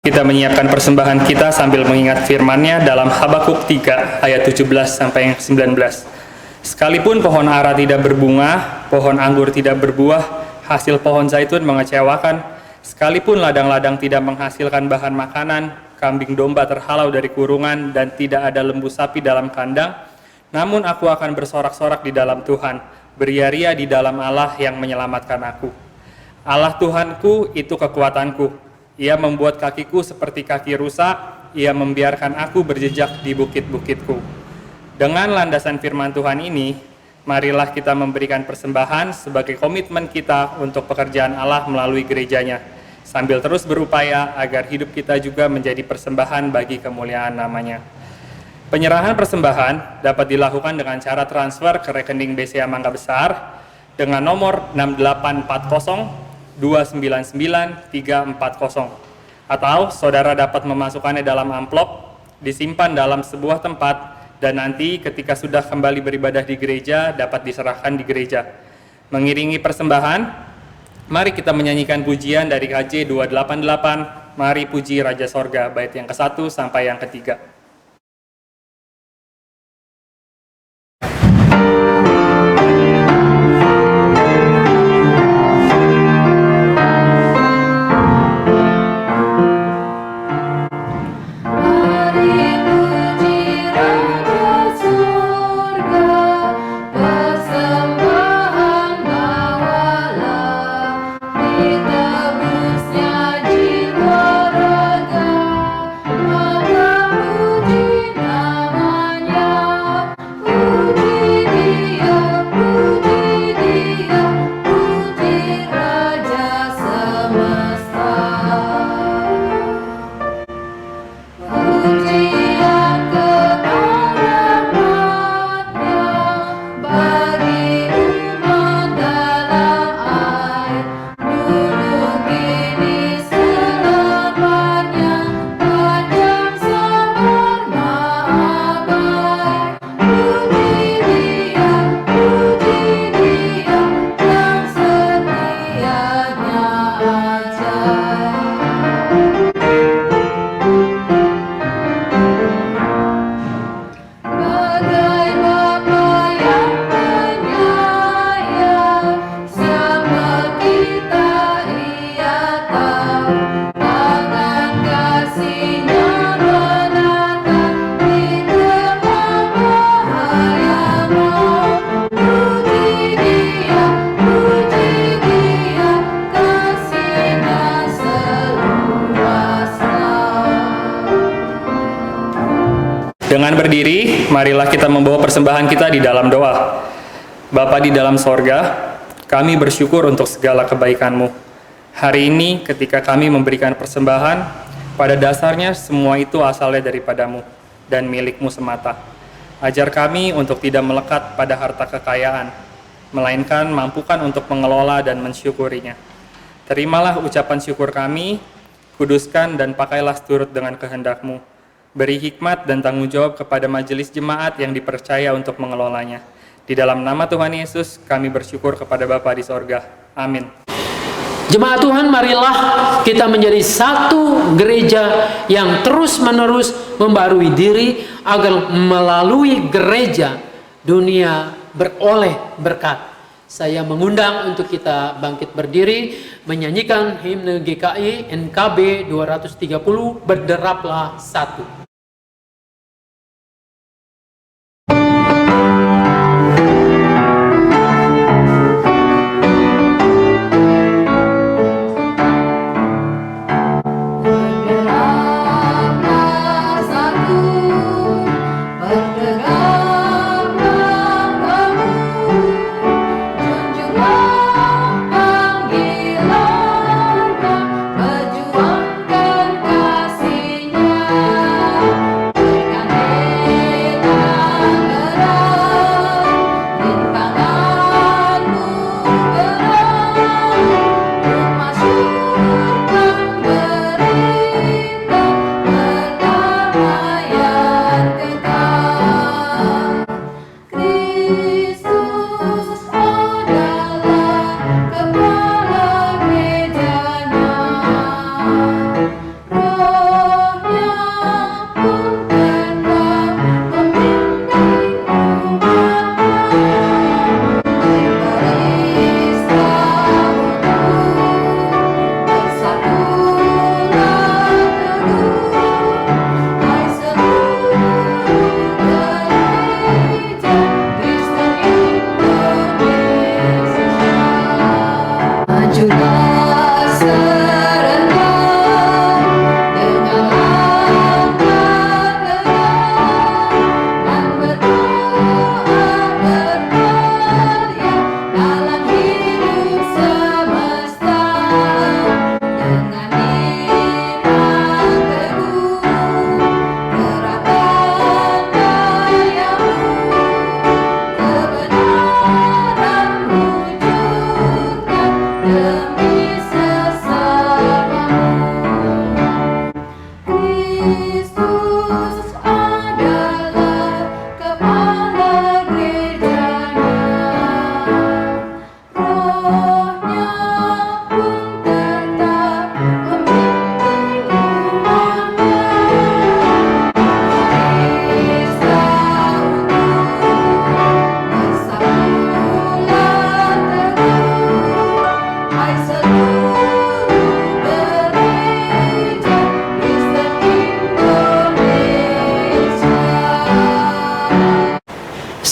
Kita menyiapkan persembahan kita sambil mengingat firman-Nya dalam Habakuk 3 ayat 17 sampai 19. Sekalipun pohon ara tidak berbunga, pohon anggur tidak berbuah, hasil pohon zaitun mengecewakan, sekalipun ladang-ladang tidak menghasilkan bahan makanan, kambing domba terhalau dari kurungan dan tidak ada lembu sapi dalam kandang, namun aku akan bersorak-sorak di dalam Tuhan, beria-ria di dalam Allah yang menyelamatkan aku. Allah Tuhanku itu kekuatanku. Ia membuat kakiku seperti kaki rusa, ia membiarkan aku berjejak di bukit-bukitku. Dengan landasan firman Tuhan ini, marilah kita memberikan persembahan sebagai komitmen kita untuk pekerjaan Allah melalui gerejanya, sambil terus berupaya agar hidup kita juga menjadi persembahan bagi kemuliaan namanya. Penyerahan persembahan dapat dilakukan dengan cara transfer ke rekening BCA Mangga Besar dengan nomor 6840 299 340, atau saudara dapat memasukkannya dalam amplop, disimpan dalam sebuah tempat, dan nanti ketika sudah kembali beribadah di gereja dapat diserahkan di gereja. Mengiringi persembahan, mari kita menyanyikan pujian dari KJ 288, Mari Puji Raja Sorga, bait yang ke-1 sampai yang ke-3. Dengan berdiri, marilah kita membawa persembahan kita di dalam doa. Bapa di dalam sorga, kami bersyukur untuk segala kebaikan-Mu. Hari ini ketika kami memberikan persembahan, Pada dasarnya semua itu asalnya daripadamu dan milikmu semata. Ajar kami untuk tidak melekat pada harta kekayaan, melainkan mampukan untuk mengelola dan mensyukurinya. Terimalah ucapan syukur kami, kuduskan dan pakailah seturut dengan kehendak-Mu. Beri hikmat dan tanggung jawab kepada majelis jemaat yang dipercaya untuk mengelolanya. Di dalam nama Tuhan Yesus, kami bersyukur kepada Bapa di sorga. Amin. Jemaat Tuhan, marilah kita menjadi satu gereja yang terus-menerus membarui diri agar melalui gereja dunia beroleh berkat. Saya mengundang untuk kita bangkit berdiri menyanyikan himne GKI NKB 230 Berderaplah Satu.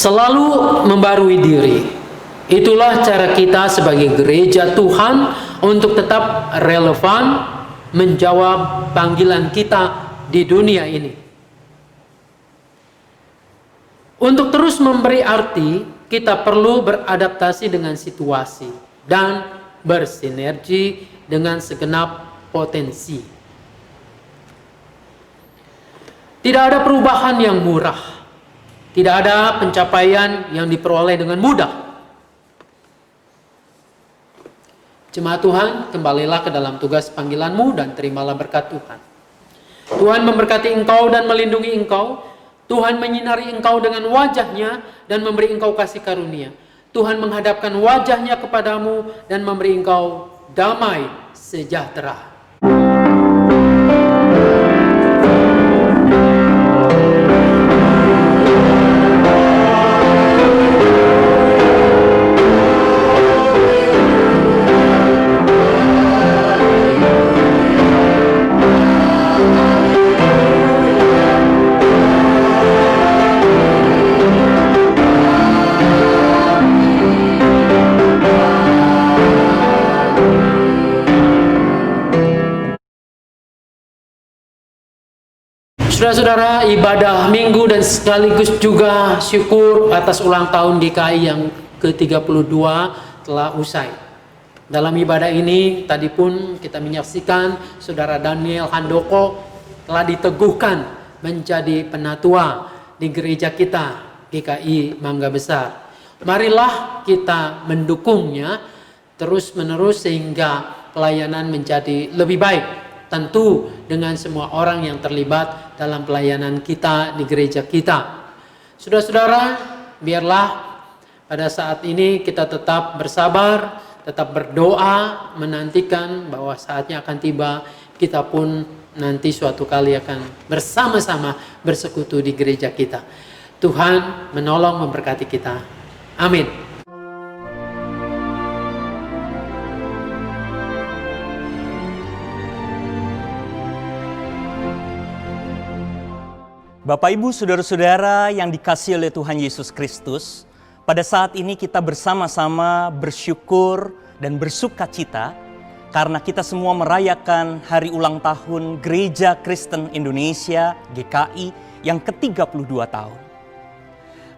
Selalu membarui diri. Itulah cara kita sebagai gereja Tuhan untuk tetap relevan menjawab panggilan kita di dunia ini. Untuk terus memberi arti, kita perlu beradaptasi dengan situasi dan bersinergi dengan segenap potensi. Tidak ada perubahan yang murah. Tidak ada pencapaian yang diperoleh dengan mudah. Jemaat Tuhan, kembalilah ke dalam tugas panggilanmu dan terimalah berkat Tuhan. Tuhan memberkati engkau dan melindungi engkau. Tuhan menyinari engkau dengan wajahnya dan memberi engkau kasih karunia. Tuhan menghadapkan wajahnya kepadamu dan memberi engkau damai sejahtera. Saudara-saudara, ibadah minggu dan sekaligus juga syukur atas ulang tahun GKI yang ke-32 telah usai. Dalam ibadah ini tadi pun kita menyaksikan Saudara Daniel Handoko telah diteguhkan menjadi penatua di gereja kita GKI Mangga Besar. Marilah kita mendukungnya terus menerus sehingga pelayanan menjadi lebih baik. Tentu dengan semua orang yang terlibat dalam pelayanan kita di gereja kita. Saudara-saudara, biarlah pada saat ini kita tetap bersabar, tetap berdoa, menantikan bahwa saatnya akan tiba, kita pun nanti suatu kali akan bersama-sama bersekutu di gereja kita. Tuhan menolong memberkati kita. Amin. Bapak, Ibu, Saudara-saudara yang dikasihi oleh Tuhan Yesus Kristus, pada saat ini kita bersama-sama bersyukur dan bersuka cita karena kita semua merayakan hari ulang tahun Gereja Kristen Indonesia GKI yang ke-32 tahun.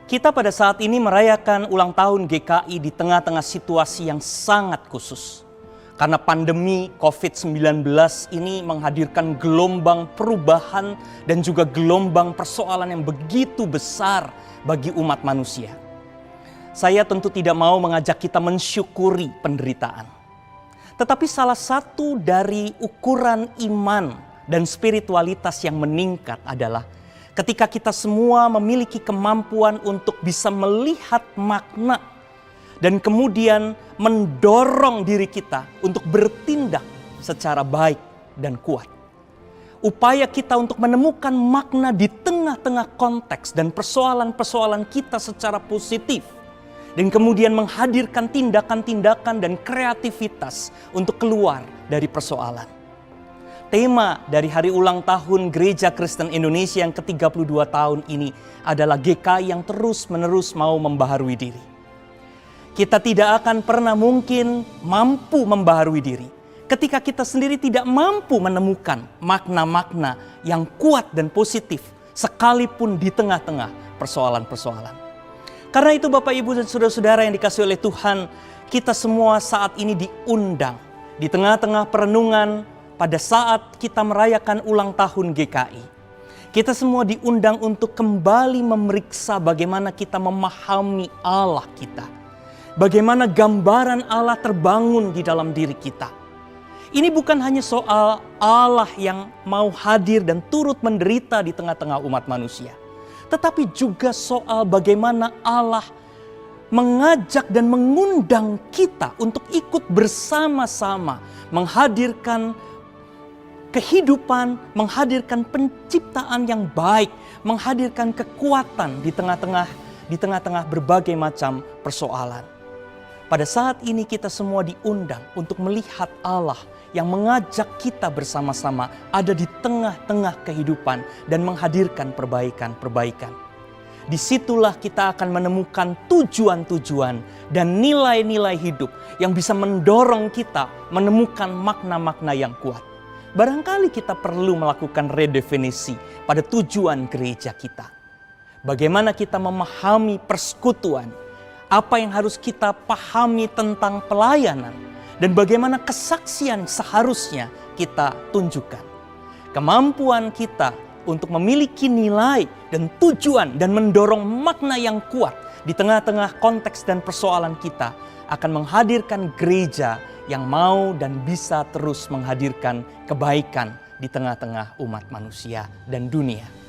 Kita pada saat ini merayakan ulang tahun GKI di tengah-tengah situasi yang sangat khusus. Karena pandemi COVID-19 ini menghadirkan gelombang perubahan dan juga gelombang persoalan yang begitu besar bagi umat manusia. Saya tentu tidak mau mengajak kita mensyukuri penderitaan. Tetapi salah satu dari ukuran iman dan spiritualitas yang meningkat adalah ketika kita semua memiliki kemampuan untuk bisa melihat makna dan kemudian mendorong diri kita untuk bertindak secara baik dan kuat. Upaya kita untuk menemukan makna di tengah-tengah konteks dan persoalan-persoalan kita secara positif. Dan kemudian menghadirkan tindakan-tindakan dan kreativitas untuk keluar dari persoalan. Tema dari hari ulang tahun Gereja Kristen Indonesia yang ke-32 tahun ini adalah GKI yang terus-menerus mau membaharui diri. Kita tidak akan pernah mungkin mampu membaharui diri ketika kita sendiri tidak mampu menemukan makna-makna yang kuat dan positif sekalipun di tengah-tengah persoalan-persoalan. Karena itu Bapak, Ibu, dan Saudara-saudara yang dikasihi oleh Tuhan, kita semua saat ini diundang di tengah-tengah perenungan pada saat kita merayakan ulang tahun GKI. Kita semua diundang untuk kembali memeriksa bagaimana kita memahami Allah kita. Bagaimana gambaran Allah terbangun di dalam diri kita. Ini bukan hanya soal Allah yang mau hadir dan turut menderita di tengah-tengah umat manusia. Tetapi juga soal bagaimana Allah mengajak dan mengundang kita untuk ikut bersama-sama menghadirkan kehidupan, menghadirkan penciptaan yang baik, menghadirkan kekuatan di tengah-tengah berbagai macam persoalan. Pada saat ini kita semua diundang untuk melihat Allah yang mengajak kita bersama-sama ada di tengah-tengah kehidupan dan menghadirkan perbaikan-perbaikan. Disitulah kita akan menemukan tujuan-tujuan dan nilai-nilai hidup yang bisa mendorong kita menemukan makna-makna yang kuat. Barangkali kita perlu melakukan redefinisi pada tujuan gereja kita. Bagaimana kita memahami persekutuan, apa yang harus kita pahami tentang pelayanan, dan bagaimana kesaksian seharusnya kita tunjukkan. Kemampuan kita untuk memiliki nilai dan tujuan dan mendorong makna yang kuat di tengah-tengah konteks dan persoalan kita akan menghadirkan gereja yang mau dan bisa terus menghadirkan kebaikan di tengah-tengah umat manusia dan dunia.